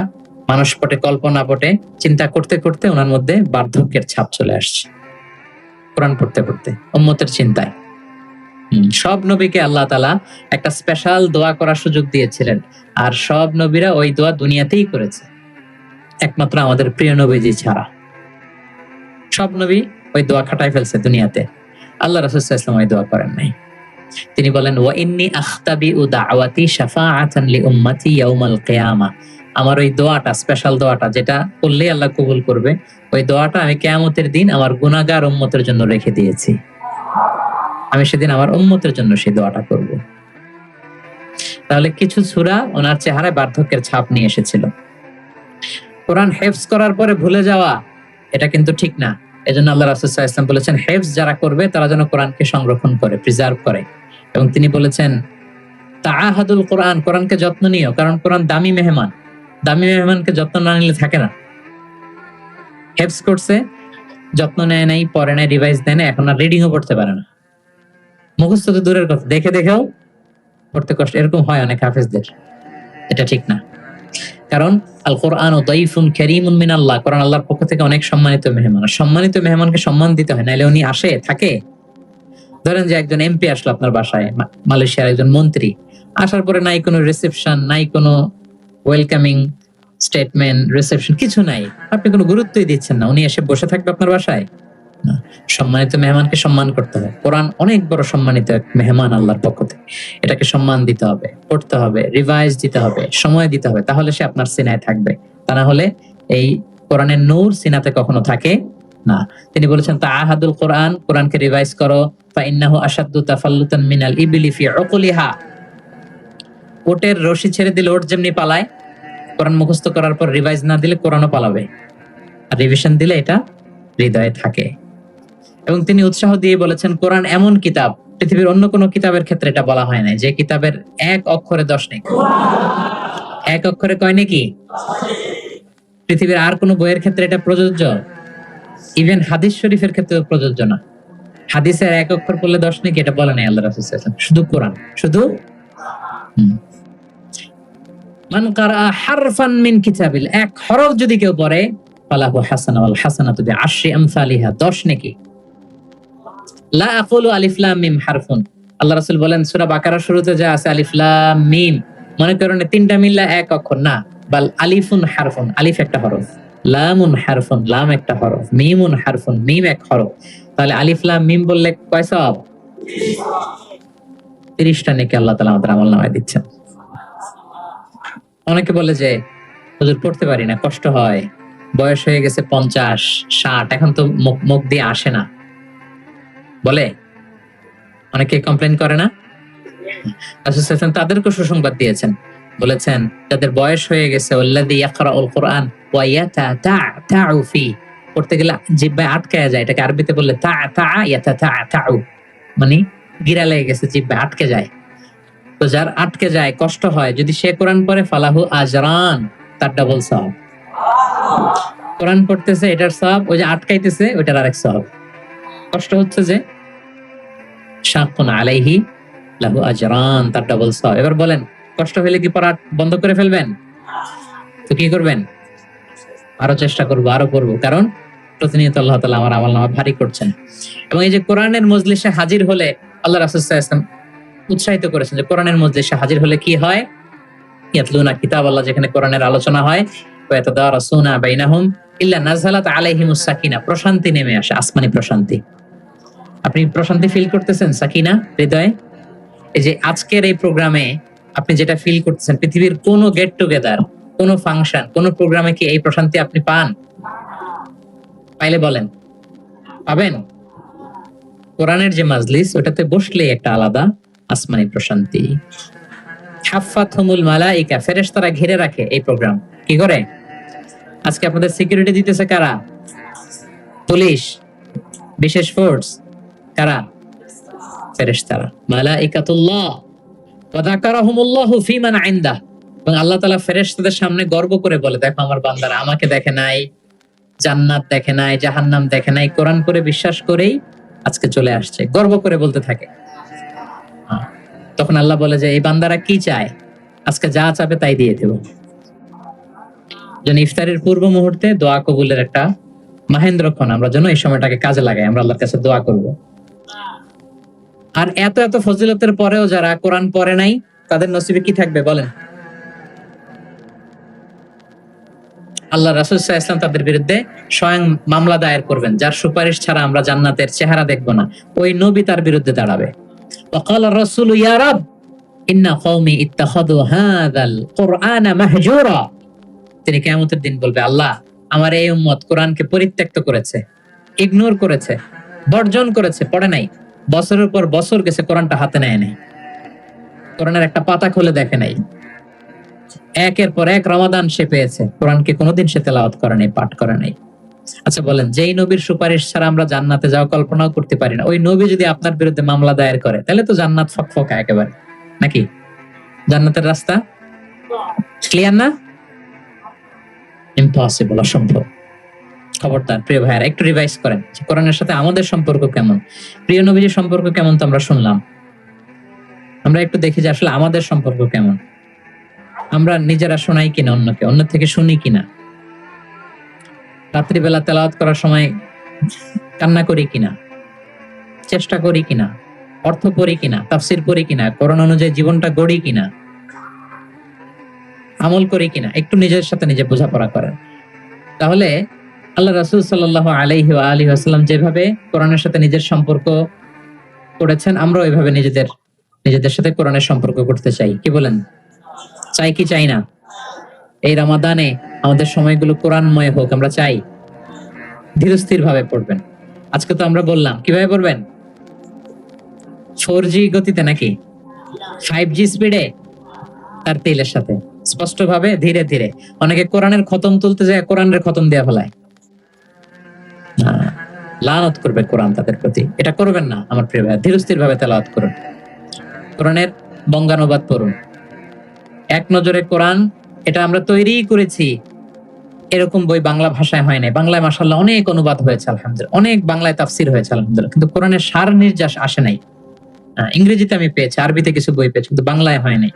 মানুষ পটে, কল্পনা পটে চিন্তা করতে করতে ওনার মধ্যে বার্ধক্যের ছাপ চলে আসছে। কোরআন পড়তে পড়তে, উম্মতের চিন্তায়। সব নবীকে আল্লাহ তাআলা একটা স্পেশাল দোয়া করার সুযোগ দিয়েছিলেন, আর সব নবীরা ওই দোয়া দুনিয়াতেই করেছে, একমাত্র আমাদের প্রিয় নবীজি ছাড়া। সব নবী ওই দোয়া খাটায় ফেলছে দুনিয়াতে, আল্লাহ রাসূল সাল্লাল্লাহু আলাইহি ওয়াসাল্লাম ওই দোয়া করেন নাই। তিনি বলেন, ওয়া ইন্নী আখতাবিউ দাওয়াতি শাফাআতান লি উম্মতি ইয়াউমাল কিয়ামা। আমার ওই দোয়াটা, স্পেশাল দোয়াটা, যেটা করলে আল্লাহ কবুল করবে, ওই দোয়াটা আমি কিয়ামতের দিন আমার গুনাহগার উম্মতের জন্য রেখে দিয়েছি। আমি সেদিন আমার উম্মতের জন্য সেই দোয়াটা করব। তাহলে কিছু সূরা ওনার চেহারায় বার্ধক্যের ছাপ নিয়ে এসেছিল। কোরআন হেফজ করার পরে ভুলে যাওয়া, এটা কিন্তু ঠিক না। এজন্য আল্লাহ রাসূল সাল্লাল্লাহু আলাইহি ওয়াসাল্লাম বলেছেন, হেফজ যারা করবে তারা যেন কোরআনকে সংরক্ষণ করে, প্রিজার্ভ করে। এবং তিনি বলেছেন, তাআহাদুল কোরআন, কোরআনকে যত্ন নিও, কারণ কোরআন দামি মেহমান। দামি মেহমানকে যত্ন না নিলে থাকে না। হেফজ করছে, যত্ন নেয় নাই, পড়ে নাই, রিভাইজ দেয় না, এখন আর রিডিংও পড়তে পারে না। মুখস্থ তো দূরের কথা, দেখে দেখেও পড়তে কষ্ট। এরকম হয় অনেক হাফেজদের, এটা ঠিক না। কারণ আল কোরআন দাইফুন কারীমুন মিনাল্লাহ, কোরআন আল্লাহর পক্ষ থেকে অনেক সম্মানিত মেহমান। সম্মানিত মেহমানকে সম্মান দিতে হয়, নাইলে উনি আসে থাকে। ধরেন যে একজন এমপি আসলো আপনার বাসায়, মালয়েশিয়ার একজন মন্ত্রী, আসার পরে নাই কোনো রিসেপশন, নাই কোনো ওয়েলকামিং স্টেটমেন্ট, রিসেপশন, কিছু নাই, আপনি কোনো গুরুত্বই দিচ্ছেন না, উনি এসে বসে থাকবে আপনার বাসায়? না। সম্মানিত মেহমানকে সম্মান করতে হবে। কোরআন অনেক বড় সম্মানিত এক মেহমান আল্লাহর পক্ষ থেকে, এটাকে সম্মান দিতে হবে, পড়তে হবে, রিভাইজ দিতে হবে, সময় দিতে হবে, তাহলে সে আপনার সিনায় থাকবে। তা না হলে এই কোরআনের নূর সিনাতে কখনো থাকে না। তিনি বলেছেন, তাআহাদুল কোরআন, কোরআনকে রিভাইজ করো, ফাইন্নাহু আশাদ্দু তাফাল্লুতান মিনাল ইবলি ফি উকুলিহা। ওটের রশি ছেড়ে দিলে ওট যেমনি পালায়, কোরআন মুখস্থ করার পর রিভাইজ না দিলে কোরআনও পালাবে, আর রিভিশন দিলে এটা হৃদয়ে থাকে। এবং তিনি উৎসাহ দিয়ে বলেছেন, কোরআন এমন কিতাব, পৃথিবীর অন্য কোনো কিতাবের ক্ষেত্রে এটা বলা হয় না, যে কিতাবের এক অক্ষরে 10 নেকি। এক অক্ষরে কয় নাকি? পৃথিবীর আর কোনো বইয়ের ক্ষেত্রে এটা প্রযোজ্য? ইভেন হাদিস শরীফের ক্ষেত্রেও প্রযোজ্য না। হাদিসের এক অক্ষর পড়লে 10 নাকি, এটা বলে নাই আল্লাহ রাসূল সাল্লাল্লাহু আলাইহি ওয়াসাল্লাম, শুধু কোরআন। শুধু মান কারা হারফান মিন কিতাবিল, এক হরফ যদি কেউ পড়ে, ফালাহু হাসানা ওয়াল হাসানাতু বিআশরি আমসালিহা, 10 নেকি। লা আকুলু আলিফ লাম মিম হারফুন, আল্লাহ রাসূল বলেন সূরা বাকারার শুরুতে যা আছে আলিফ লাম মিম, মনে করেন তিনটা মিললা এক অক্ষর না, বাল আলিফুন হারফুন, আলিফ একটা হরফ, লামুন হারফুন, লাম একটা হরফ, মিমুন হারফুন, মিম এক হরফ। তাহলে আলিফ লাম মিম বললে কয় সওয়াব? 30টা নেকি আল্লাহ তাআলা আমাদের আমলনামায় দিচ্ছেন। অনেকে বলে যে হুজুর পড়তে পারি না, কষ্ট হয়, বয়স হয়ে গেছে 50, 60, এখন তো মুখ দিয়ে আসে না, বলে অনেকে কমপ্লেন করে না। রাসূল সাল্লাল্লাহু আলাইহি ওয়াসাল্লাম তাদেরকে সুসংবাদ দিয়েছেন, বলেছেন যাদের বয়স হয়ে গেছে, ওয়াল্লাযী ইয়াকরাউল কোরআন ওয়া ইয়াতাতাউ ফি, পড়তে গেলে জিহ্বায় আটকায়া যায়, এটাকে আরবিতে বললে তা ইয়াতাতাউ, মানে গিরা লেগে গেছে, জিহ্বায় আটকে যায়। তো যার আটকে যায়, কষ্ট হয়, যদি সে কোরআন পড়ে, ফালাহু আজরান, তার ডাবল সওয়াব। কোরআন পড়তেছে এটার সওয়াব, ওই যে আটকাইতেছে ওইটার আরেক সওয়াব। কষ্ট হচ্ছে যে, শাকুন আলাইহি লাহু আজরান, তার ডাবল সওয়াব। এবার বলেন, কষ্ট হলে কি পড়া বন্ধ করে ফেলবেন? তো কি করবেন? আরো চেষ্টা করবো, আরো পড়বো, কারণ প্রতিনিয়ত আল্লাহ তাআলা আমার আমলনামা ভারী করছেন। এবং এই যে কোরআনের মজলিসে হাজির হলে, আল্লাহ রাসূল সাল্লাল্লাহু আলাইহি ওয়াসাল্লাম উৎসাহিত করেছেন যে কোরআনের মজলিসে হাজির হলে কি হয়? ইয়াতলুনা কিতাবাল্লাহ, যেখানে কোরআনের আলোচনা হয়, ওয়া ইয়াতাদারাসুনা বাইনাহুম ইল্লা নাযালাত আলাইহিমুস সাকিনা, প্রশান্তি নেমে আসে, আসমানি প্রশান্তি। আপনি প্রশান্তি ফিল করতেছেন সাকিনা হৃদয়ে? এই যে আজকের এই প্রোগ্রামে আপনি যেটা ফিল করতেছেন, পৃথিবীর কোন গেট টুগেদার, কোন ফাংশন, কোন প্রোগ্রামে কি এই প্রশান্তি আপনি পান? পাইলে বলেন, পাবেন? কোরআনের যে মাজলিস, ওটাতে বসলে একটা আলাদা আসমানি প্রশান্তি। হাফাতহুমুল মালাইকা, ফেরেশতারা ঘিরে রাখে এই প্রোগ্রাম। কি করে? আজকে আপনাদের সিকিউরিটি দিতেছে কারা? পুলিশ, বিশেষ ফোর্স, কারা? ফেরেশতারা, মালাইকাতুল্লাহ। ওয়া যাকারাহুমুল্লাহু ফীমান ইনদাহ, এবং আল্লাহ তাআলা ফেরেশতাদের সামনে গর্ব করে বলে, দেখো আমার বান্দারা আমাকে দেখে নাই, জান্নাত দেখে নাই, জাহান্নাম দেখে নাই, কোরআন করে বিশ্বাস করেই আজকে চলে আসছে, গর্ব করে বলতে থাকে। তখন আল্লাহ বলে যে এই বান্দারা কি চায়, আজকে যা চাবে তাই দিয়ে দেব। যেন ইফতারের পূর্ব মুহূর্তে দোয়া কবুলের একটা মাহেন্দ্রক্ষণ আমরা যেন এই সময়টাকে কাজে লাগাই, আমরা আল্লাহর কাছে দোয়া করব। আর এত এত ফজিলতের পরেও যারা কোরআন পড়ে নাই তাদের নসিবে কি থাকবে বলেন? আল্লাহ রাসূল সাল্লাল্লাহু আলাইহি ওয়াসাল্লাম তাদের বিরুদ্ধে স্বয়ং মামলা দায়ের করবেন, যার সুপারিশ ছাড়া আমরা জান্নাতের চেহারা দেখব না। ওই নবী তার বিরুদ্ধে দাঁড়াবে। ওয়াকালা রাসূলু ইয়া রাব ইন্না কওমি ইত্তাখাযু হাযাল কুরআনা মাহজুরা। তিনি কিয়ামতের দিন বলবে, আল্লাহ আমার এই উম্মত কোরআনকে পরিত্যক্ত করেছে, ইগনোর করেছে, বর্জন করেছে, পড়ে নাই। বছরের পর বছর গেছে, কোরআনটা হাতে নেয় নাই, কোরআনের একটা পাতা খুলে দেখে নাই। একের পর এক রমাদান সে পেয়েছে, কোরআনকে কোনোদিন সে তেলাওয়াত করে নাই, পাঠ করে নাই। আচ্ছা বলেন, যেই নবীর সুপারিশ ছাড়া আমরা জান্নাতে যাওয়া কল্পনাও করতে পারি না, ওই নবী যদি আপনার বিরুদ্ধে মামলা দায়ের করে, তাহলে তো জান্নাত ফকফকা একেবারে, নাকি? জান্নাতের রাস্তা ক্লিয়ার না? ইম্পসিবল, অসম্ভব। খবরদার প্রিয় ভাইয়ারা, একটু রিভাইজ করেন যে কোরআনের সাথে আমাদের সম্পর্ক কেমন, প্রিয় নবীজির সম্পর্ক কেমন তো আমরা শুনলাম। আমরা একটু দেখি যে আসলে আমাদের সম্পর্ক কেমন। আমরা নিজেরা শোনাই কিনা অন্যকে, অন্য থেকে শুনি কিনা, রাত্রিবেলা তেলাওয়াত করার সময় কান্না করি কিনা, চেষ্টা করি কিনা, অর্থ পড়ি কিনা, তাফসির পড়ি কিনা, কোরআন অনুযায়ী জীবনটা গড়ি কিনা, আমল করি কিনা, একটু নিজের সাথে নিজে বোঝাপড়া করেন। তাহলে আল্লাহ রাসূল সাল্লাল্লাহু আলাইহি ওয়া আলিহি ওয়াসাল্লাম যেভাবে কোরআনের সাথে নিজের সম্পর্ক করেছেন, আমরা ওইভাবে নিজেদের সাথে কোরআনের সম্পর্ক করতে চাই। কি বলেন? চাই কি চাই না? এই রমাদানে আমাদের সময়গুলো কোরআনময় হোক, আমরা চাই। ধীরস্থির ভাবে পড়বেন। আজকে তো আমরা বললাম কিভাবে পড়বেন, 4G গতিতে নাকি 5G স্পিডে, তার তেলের সাথে স্পষ্ট ভাবে ধীরে ধীরে। অনেকে কোরআনের খতম তুলতে যায়, কোরআনের খতম দেয়া ফেলায়, লানত করবে কোরআন তাদের প্রতি। এটা করবেন না আমার প্রিয় ভাই, ধীরস্থির ভাবে তেলাওয়াত করুন, কোরআনের বঙ্গানুবাদ পড়ুন। এক নজরে কোরআন, এটা আমরা তৈরি করেছি, এরকম বই বাংলা ভাষায় হয় নাই। বাংলায় মাশাআল্লাহ অনেক অনুবাদ হয়েছে আলহামদুলিল্লাহ, অনেক বাংলায় তাফসির হয়েছে আলহামদুলিল্লাহ, কিন্তু কোরআনের সার নির্যাস আসে নাই। ইংরেজিতে আমি পেয়েছি, আরবিতে কিছু বই পেয়েছি, কিন্তু বাংলায় হয় নাই।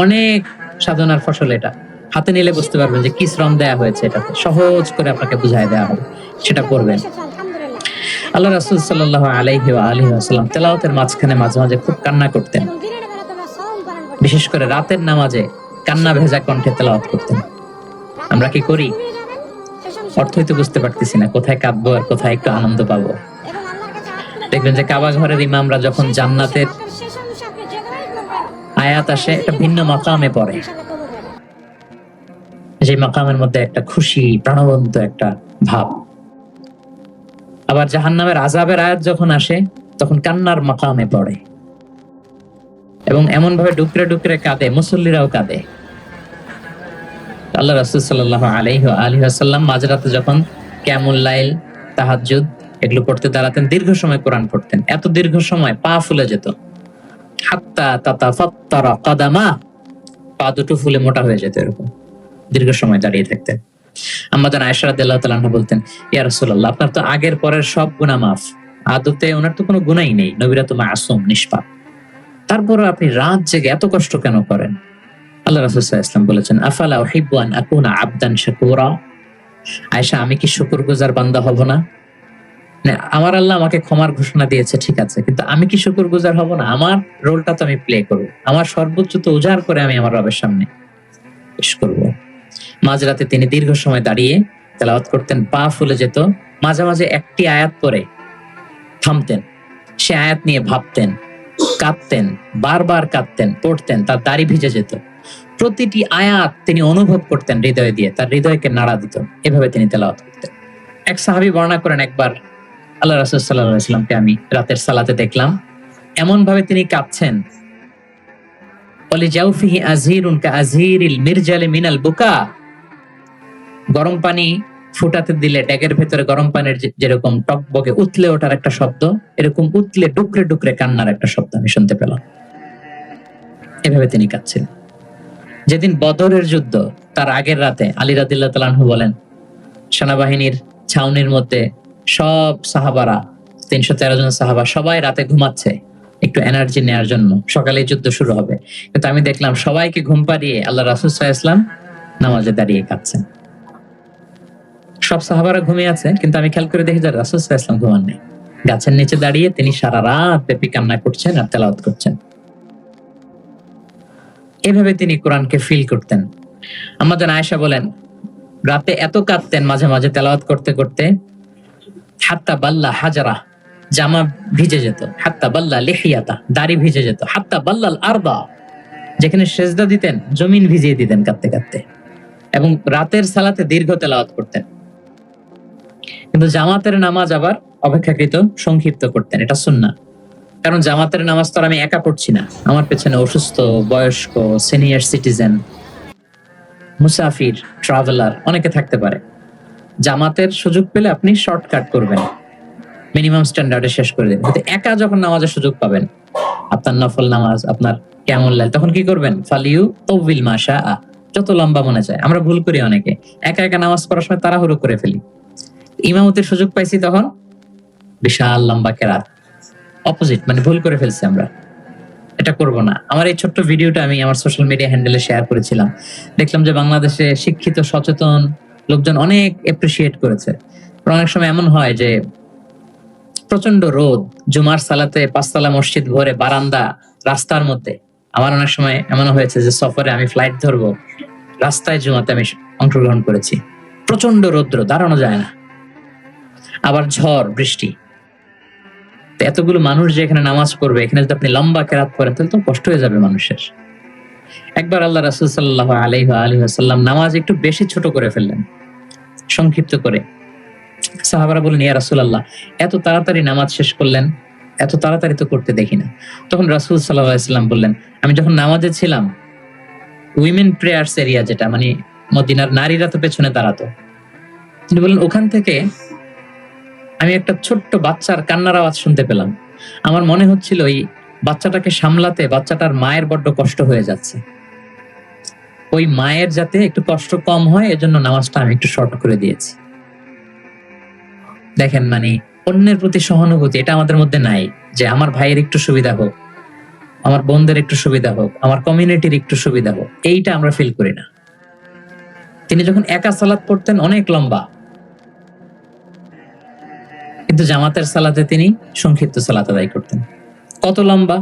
অনেক সাধনার ফসল এটা, হাতে নিলে বুঝতে পারবেন যে কি শ্রম দেয়া হয়েছে, এটাতে সহজ করে আপনাকে বুঝাই দেওয়া হবে, সেটা পড়বেন। আল্লাহ রাসূল সাল্লাল্লাহু আলাইহি ওয়া আলিহি ওয়াসাল্লাম তেলাওয়াতের মাঝখানে মাঝে মাঝে খুব কান্না করতেন, বিশেষ করে রাতের নামাজে কান্না ভেজা কণ্ঠে তেলাওয়াত করতেন। আমরা কি করি? অর্থই তো বুঝতে পারতেছি না, কোথায় কাঁদবো আর কোথায় একটু আনন্দ পাবো। দেখবেন যে কাবা ঘরের ইমামরা যখন জান্নাতের আয়াত আসে, একটা ভিন্ন মাকামে পড়ে, যে মাকামের মধ্যে একটা খুশি প্রাণবন্ত একটা ভাব। আবার জাহান্নামের আযাবের আয়াত যখন আসে, তখন কান্নার মাকামে পড়ে, এবং এমন ভাবে ডুকরে ডুকরে কাঁদে, মুসল্লিরাও কাঁদে। আল্লাহ রাসূল সাল্লাল্লাহু আলাইহি ওয়া আলিহি ওয়াসাল্লাম মাঝরাতে যখন কিয়ামুল লাইল, তাহাজ্জুদ এগুলো পড়তে দাঁড়াতেন, দীর্ঘ সময় কোরআন পড়তেন। এত দীর্ঘ সময় পা ফুলে যেত, হাত্তা তাতাফাত্তারা কাদামা, পা দুটো ফুলে মোটা হয়ে যেত, এরকম দীর্ঘ সময় দাঁড়িয়ে থাকতেন। আম্মা জান আয়েশা রাদিয়াল্লাহু তাআলা আনহা বলতেন, ইয়া রাসূলুল্লাহ, আপনার তো আগের পরের সব গুনাহ মাফ, আদতে ওনার তো কোনো গুনাহই নেই, নবীরা তো মাসুম, নিষ্পাপ, তারপরও আপনি রাত জেগে এত কষ্ট কেন করেন? আল্লাহ রাসূল সাল্লাল্লাহু আলাইহি ওয়াসাল্লাম বলেছেন, আফালা উহিব্বু আন আকুনা আবদান শাকুরা। আয়েশা, আমি কি শুকরগুজার বান্দা হব না? আমার আল্লাহ আমাকে ক্ষমার ঘোষণা দিয়েছে, ঠিক আছে, কিন্তু আমি কি শুকরগুজার হব না? আমার রোলটা তো আমি প্লে করব, আমার সর্বোচ্চ তো উজাড় করে আমি আমার রবের সামনে পেশ করব। মাঝরাতে তিনি দীর্ঘ সময় দাঁড়িয়ে তেলাওয়াত করতেন, পা ফুলে যেত। মাঝে মাঝে একটি আয়াত পড়ে থামতেন, সে আয়াত নিয়ে ভাবতেন, কাঁদতেন, বারবার কাঁদতেন, পড়তেন, তার দাড়ি ভিজে যেত। প্রতিটি আয়াত তিনি অনুভব করতেন হৃদয় দিয়ে, তার হৃদয়কে নাড়া দিত। এভাবে তিনি তেলাওয়াত করতেন। এক সাহাবী বর্ণনা করেন, একবার আল্লাহ রাসূল সাল্লাল্লাহু আলাইহি ওয়াসাল্লামকে আমি রাতের সালাতে দেখলাম, এমন ভাবে তিনি কাঁদছেন, ওয়ালি জাওফিহি আযীরুন কাআযীরিল মিরজালি মিনাল বুকা। গরম পানি ফুটাতে দিলে ড্যাগের ভেতরে গরম পানির যেরকম টকবকে উতলে ওঠার একটা শব্দ, এরকম উতলে ডুকরে ডুকরে কান্নার একটা শব্দ আমি শুনতে পেলাম। এভাবে তিনি কাঁদছিলেন। যেদিন বদরের যুদ্ধ, তার আগের রাতে আলী রাদিয়াল্লাহু তাআলা আনহু বলেন, সেনাবাহিনীর ছাউনির মধ্যে সব সাহাবারা, 313 জন সাহাবা, সবাই রাতে ঘুমাচ্ছে একটু এনার্জি নেওয়ার জন্য, সকালে যুদ্ধ শুরু হবে। কিন্তু আমি দেখলাম সবাইকে ঘুম পাড়িয়ে আল্লাহ রাসূল সাল্লাল্লাহু আলাইহি ওয়াসাল্লাম নামাজে দাঁড়িয়ে কাঁদছেন। সব সাহাবারা ঘুমিয়ে আছে, কিন্তু আমি খেয়াল করে দেখি যে রাসূল সাল্লাল্লাহু আলাইহি ওয়াসাল্লাম ঘুমান নেই। গাছের নিচে দাঁড়িয়ে তিনি সারা রাত ব্যাপী কান্না করছেন আর তেলাওয়াত করছেন। এভাবে তিনি কোরআনকে ফিল করতেন। আমাদের আয়েশা বলেন, রাতে এত কাঁদতেন মাঝে মাঝে তেলাওয়াত করতে করতে, হাত্তা বাল্লা হাজারা, জামা ভিজে যেত, হাত্তা বাল্লা লিহিয়াতা, দাড়ি ভিজে যেত, হাত্তা বাল্লাল আরদা, যেখানে সেজদা দিতেন জমিন ভিজিয়ে দিতেন কাঁদতে কাঁদতে। এবং রাতের সালাতে দীর্ঘ তেলাওয়াত করতেন। কিন্তু জামাতের নামাজ আবার অপেক্ষাকৃত সংক্ষিপ্ত করতেন, এটা সুন্নাহ। কারণ জামাতের নামাজ তো আর আমি একা পড়ছি না, আমার পেছনে অসুস্থ, বয়স্ক, সিনিয়র সিটিজেন, মুসাফির, ট্রাভেলার অনেকে থাকতে পারে। জামাতের সুযোগ পেলে আপনি শর্টকাট করবেন, মিনিমাম স্ট্যান্ডার্ডে শেষ করে দেবেন। কিন্তু একা যখন নামাজের সুযোগ পাবেন, আপনার নফল নামাজ, আপনার কিয়ামুল লাইল, তখন কি করবেন? ফালিউ তাওবিল মাশা, যত লম্বা মনে চায়। আমরা ভুল করি অনেকে, একা একা নামাজ পড়ার সময় তাড়াহুড়ো করে ফেলি। ইমামতের সুযোগ পাইছি তখন বিশাল লম্বা কেরাত, অপোজিট, মানে ভুল করে ফেলছি আমরা। এটা করব না। আমার এই ছোট্ট ভিডিওটা আমি আমার সোশ্যাল মিডিয়া হ্যান্ডেলে শেয়ার করেছিলাম। দেখলাম যে বাংলাদেশে শিক্ষিত সচেতন লোকজন অনেক এপ্রিসিয়েট করেছে। অনেক সময় এমন হয় যে প্রচন্ড রোদ, জুমার সালাতে পাঁচতলা মসজিদ ভরে, বারান্দা, রাস্তার মধ্যে। আমার অনেক সময় এমন হয়েছে যে সফরে আমি ফ্লাইট ধরবো, রাস্তায় জুমাতে আমি অংশগ্রহণ করেছি। প্রচন্ড রৌদ্র, দাঁড়ানো যায় না, আবার ঝড় বৃষ্টি। এতগুলো মানুষ যে এখানে নামাজ পড়বে, এখানে যদি আপনি লম্বা কেরাত পড়েন তাহলে তো কষ্ট হয়ে যাবে মানুষের। একবার আল্লাহ রাসূল সাল্লাল্লাহু আলাইহি ওয়াসাল্লাম নামাজ একটু বেশি ছোট করে ফেললেন, সংক্ষিপ্ত করে। সাহাবারা বললেন, ইয়া রাসূলুল্লাহ, এত তাড়াতাড়ি নামাজ শেষ করলেন, এত তাড়াতাড়ি তো করতে দেখি না। তখন রাসূল সাল্লাল্লাহু আলাইহি ওয়াসাল্লাম বললেন, আমি যখন নামাজে ছিলাম, উইমেন প্রেয়ার্স এরিয়া, যেটা মানে মদিনার নারীরা তো পেছনে দাঁড়াতো, তিনি বললেন ওখান থেকে আমি একটা ছোট্ট বাচ্চার কান্নার আওয়াজ শুনতে পেলাম। আমার মনে হচ্ছিল ওই বাচ্চাটাকে সামলাতে বাচ্চাটার মায়ের বড্ড কষ্ট হয়ে যাচ্ছে, ওই মায়ের যাতে একটু কষ্ট কম হয় এজন্য নামাজটা আমি একটু শর্ট করে দিয়েছি। দেখেন, মানে অন্যের প্রতি সহানুভূতি এটা আমাদের মধ্যে নাই, যে আমার ভাইয়ের একটু সুবিধা হোক, আমার বোনদের একটু সুবিধা হোক, আমার কমিউনিটির একটু সুবিধা হোক, এইটা আমরা ফিল করি না। তিনি যখন একা সালাত পড়তেন অনেক লম্বা, কিন্তু জামাতের সালাতে তিনি সংক্ষিপ্ত সালাত আদায় করতেন। কত লম্বা?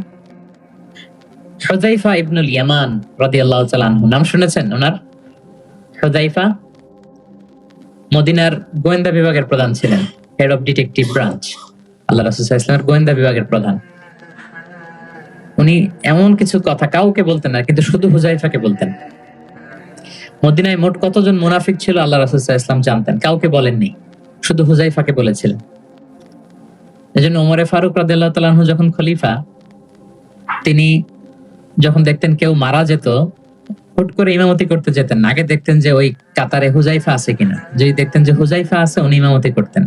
হুযায়ফা ইবনুল ইয়ামান রাদিয়াল্লাহু তাআলা আনহু, নাম শুনেছেন ওনার? হুযায়ফা মদিনার গোয়েন্দা বিভাগের প্রধান ছিলেন, হেড অফ ডিটেকটিভ ব্রাঞ্চ, আল্লাহ রাসূল সাল্লাল্লাহু আলাইহি ওয়াসাল্লামের গোয়েন্দা বিভাগের প্রধান। উনি এমন কিছু কথা কাউকে বলতেন না, কিন্তু শুধু হুযায়ফাকে বলতেন। মদিনায় মোট কতজন মুনাফিক ছিল আল্লাহ রাসূল সাল্লাল্লাহু আলাইহি ওয়াসাল্লাম জানতেন, কাউকে বলেননি, শুধু হুযায়ফাকে বলেছিলেন। এজন্য ওমরে ফারুক রাদিয়াল্লাহু তাআলা আনহু যখন খলিফা, তিনি যখন দেখতেন কেউ মারা যেত, হুট করে ইমামতি করতে যেতেন না, আগে দেখতেন যে ওই কাতারে হুযায়ফা আছে কিনা। যদি দেখতেন যে হুযায়ফা আছে, উনি ইমামতি করতেন।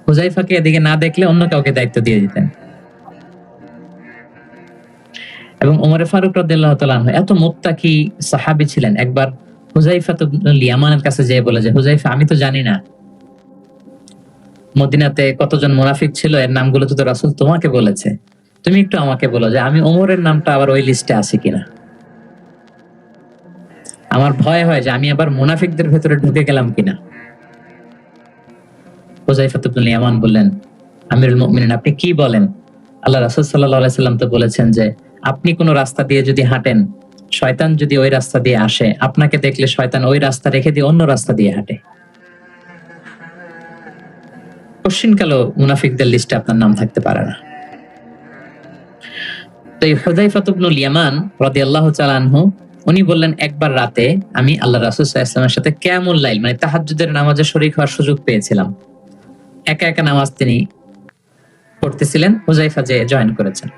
হুযায়ফাকে এদিকে না দেখলে অন্য কাউকে দায়িত্ব দিয়ে দিতেন। এবং ওমরে ফারুক রাদিয়াল্লাহু তাআলা আনহু এত মুত্তাকি সাহাবী ছিলেন, একবার হুযায়ফা ইবনুল ইয়ামানের কাছে যেয়ে বলে যে, হুযায়ফা, আমি তো জানি না মদিনাতে কতজন মুনাফিক ছিল, এর নামগুলো তো রাসূল তোমাকে বলেছে, তুমি একটু আমাকে বলো যে আমি ওমরের নামটা আবার ওই লিস্টে আছে কিনা। আমার ভয় হয় যে আমি আবার মুনাফিকদের ভেতরে ঢুকে গেলাম কিনা। হুযায়ফা ইবনুল ইয়ামান বললেন, আমিরুল মুমিনিন, আপনি কি বলেন? আল্লাহ রাসূল সাল্লাল্লাহু আলাইহি সাল্লাম তো বলেছেন যে আপনি কোন রাস্তা দিয়ে যদি হাঁটেন, শয়তান যদি ওই রাস্তা দিয়ে আসে, আপনাকে দেখলে শয়তান ওই রাস্তা রেখে দিয়ে অন্য রাস্তা দিয়ে হাঁটে। কোশ্চিনকালেও মুনাফিকদের লিস্টে আপনার নাম থাকতে পারে না। তো এই হুযায়ফা ইবনুল ইয়ামান রাদিয়াল্লাহু তাআলা আনহু, উনি বললেন, একবার রাতে আমি আল্লাহ রাসূল সাল্লাল্লাহু আলাইহি ওয়াসাল্লামের সাথে কিয়ামুল লাইল মানে তাহাজ্জুদের নামাজে শরীক হওয়ার সুযোগ পেয়েছিলাম। একা একা নামাজ তিনি পড়তেছিলেন, হুযায়ফা যে জয়েন করেছেন।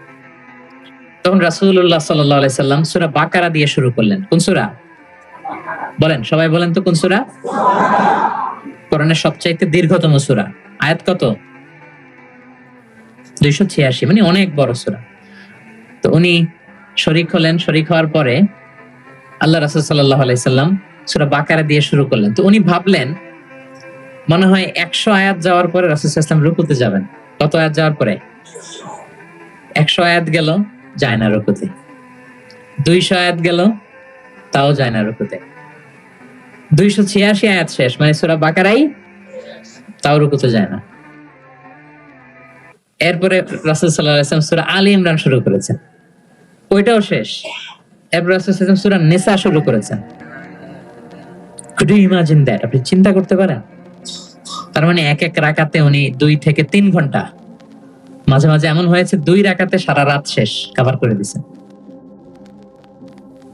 তখন রাসূলুল্লাহ সাল্লাল্লাহু আলাইহি সাল্লাম সূরা বাকারা দিয়ে শুরু করলেন। কোন সূরা? বলেন, সবাই বলেন তো কোন সূরা? কোরআনের সবচাইতে দীর্ঘতম সূরা। আয়াত কত? 286, মানে অনেক বড় সূরা। তো উনি শরীক হলেন, শরীক হওয়ার পরে আল্লাহ রাসূল সাল্লাল্লাহু আলাইহি সাল্লাম সূরা বাকারা দিয়ে শুরু করলেন। তো উনি ভাবলেন মনে হয় 100 আয়াত যাওয়ার পরে রাসূল সাল্লাল্লাহু আলাইহি ওয়াসাল্লাম রুকুতে যাবেন। কত আয়াত যাওয়ার পরে? 100 আয়াত গেল, যায় না রুকুতে। 200 আয়াত গেল, তাও যায় না রুকুতে। 286 আয়াত শেষ, মানে সূরা বাকারাই তাও রুকুতে যায় না। এরপরে রাসূল সাল্লাল্লাহু আলাইহি ওয়াসাল্লাম সূরা আলী ইমরান শুরু করেছেন, ওইটাও শেষ। এরপর রাসূল সাল্লাল্লাহু আলাইহি ওয়াসাল্লাম সূরা নিসা শুরু করেছেন। Could you imagine that? আপনি চিন্তা করতে পারেন? তার মানে এক এক রাকাতে উনি 2 থেকে 3 ঘন্টা, মাঝে মাঝে এমন হয়েছে 2 রাকাতে সারা রাত শেষ কভার করে দিয়েছেন।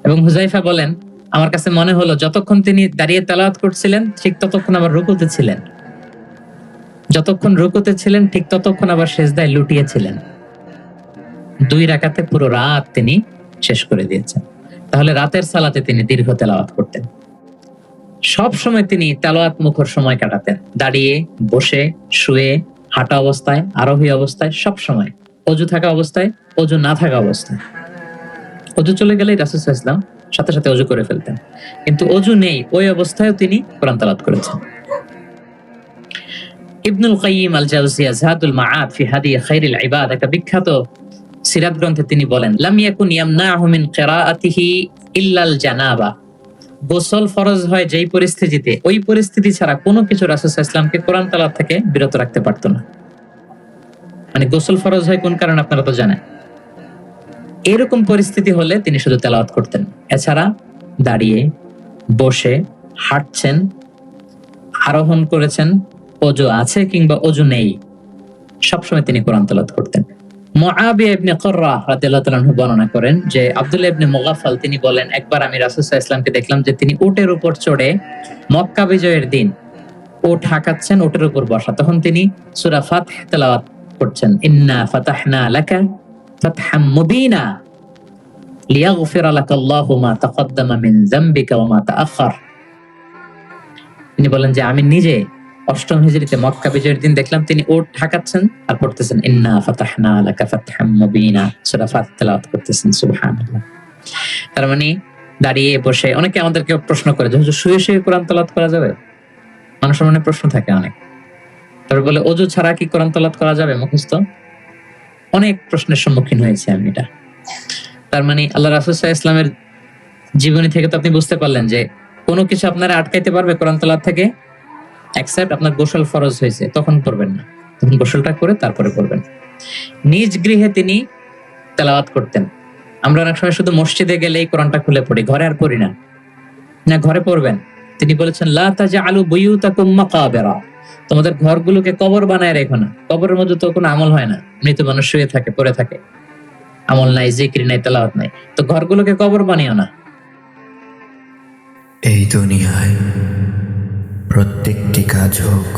এবং হুযায়ফা বলেন, আমার কাছে মনে হলো যতক্ষণ তিনি দাঁড়িয়ে তেলাওয়াত করছিলেন ঠিক ততক্ষণ আবার রুকুতে ছিলেন, যতক্ষণ রুকুতে ছিলেন ঠিক ততক্ষণ আবার সিজদায় লুটিয়েছিলেন। 2 রাকাতে পুরো রাত তিনি শেষ করে দিয়েছেন। তাহলে রাতের সালাতে তিনি দীর্ঘ তেলাওয়াত করতেন। সব সময় তিনি তেলাওয়াত মুখর সময় কাটাতেন, দাঁড়িয়ে, বসে, শুয়ে, হাঁটা অবস্থায়, আরোহী অবস্থায়, সব সময়। অজু থাকা অবস্থায়, অজু না থাকা অবস্থায়। অজু চলে গেলেই রাসূল সাল্লাল্লাহু আলাইহি ওয়াসাল্লাম সাথে সাথে অজু করে ফেলতেন, কিন্তু অজু নেই ওই অবস্থায়ও তিনি কোরআন তেলাওয়াত করেছেন। ইবনুল কাইয়িম আল জাওজিয়া যাদুল মাআদ ফি হাদি খায়রিল ইবাদ, একটা বিখ্যাত সিরাত গ্রন্থে তিনি বলেন, লাম ইয়াকুন ইয়ামনাহু মিন কিরাআতিহি ইল্লাল জানাবা। গোসল ফরজ হয় যেই পরিস্থিতিতে, ওই পরিস্থিতি ছাড়া কোনো কিছু রাসূল সাল্লাল্লাহু আলাইহি ওয়াসাল্লামকে কোরআন তেলাওয়াত থেকে বিরত রাখতে পারতো না। মানে গোসল ফরজ হয় কোন কারণে আপনারা তো জানেন। এরকম পরিস্থিতি হলে তিনি শুধু তেলাওয়াত করতেন। এছাড়া দাঁড়িয়ে, বসে, হাঁটছেন, আরোহণ করেছেন, অজু আছে কিংবা অজু নেই, সবসময় তিনি কোরআন তেলাওয়াত করতেন। মুআবিয়া ইবনে কুররা রাদিয়াল্লাহু তাআলা আনহু বর্ণনা করেন যে আব্দুল্লাহ ইবনে মুগাফফাল তিনি বলেন, একবার আমি রাসূল সাল্লাল্লাহু আলাইহি ওয়াসাল্লামকে দেখলাম যে তিনি উটের উপর চড়ে মক্কা বিজয়ের দিন উট হাঁকাচ্ছেন, উটের উপর বসা। তখন তিনি সূরা ফাতহ তেলাওয়াত করছেন, ইন্না ফাতাহনা লাকা ফাতহাম মুবিনা লিয়াগফিরা লাকাল্লাহু মা তাকদ্দামা মিন যামবিকা ওয়া মা তাআখার। তিনি বলেন যে আমি নিজে 8ম হিজরিতে মক্কা বিজয়ের দিন দেখলাম তিনি উট হাঁকাচ্ছেন আর পড়তেছেন ইন্না ফাতাহনা লাকা ফাতহাম মুবিনা, সূরা ফাতহ তেলাওয়াত করতেছেন। সুবহানাল্লাহ। তার মানে দাঁড়িয়ে, বসে। অনেকে আমাদেরকে প্রশ্ন করে যে হুজুর শুয়ে শুয়ে কোরআন তেলাওয়াত করা যাবে? মানুষের মনে প্রশ্ন থাকে অনেক। তারপর বলে অজু ছাড়া কি কোরআন তেলাওয়াত করা যাবে মুখস্থ? অনেক প্রশ্নের সম্মুখীন হয়েছে আমি এটা। তার মানে আল্লাহ রাসূল সাল্লাল্লাহু আলাইহি ওয়াসাল্লামের জীবনী থেকে তো আপনি বুঝতে পারলেন যে কোনো কিছু আপনারা আটকাইতে পারবে কোরআন তেলাওয়াত থেকে, এক্সেপ্ট আপনার গোসল ফরজ হয়েছে তখন করবেন না, তখন গোসলটা করে তারপরে করবেন। নিজ গৃহে তিনি তেলাওয়াত করতেন। আমরা অনেক সময় শুধু মসজিদে গেলেই কোরআনটা খুলে পড়ি, ঘরে আর পড়ি না। না, ঘরে পড়বেন। তিনি বলেছেন লা তাজআলু বুয়ুতাকুম মাকাবিরা, তোমাদের ঘরগুলোকে কবর বানায় রেখো না। কবরের মধ্যে তো কোনো আমল হয় না, মৃত মানুষ শুয়ে থাকে, পড়ে থাকে, আমল নাই, জিকির নাই, তেলাওয়াত নাই। তো ঘরগুলোকে কবর বানিও না। এই দুনিয়ায় প্রত্যেকটি কাজ হোক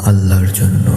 আল্লাহর জন্য।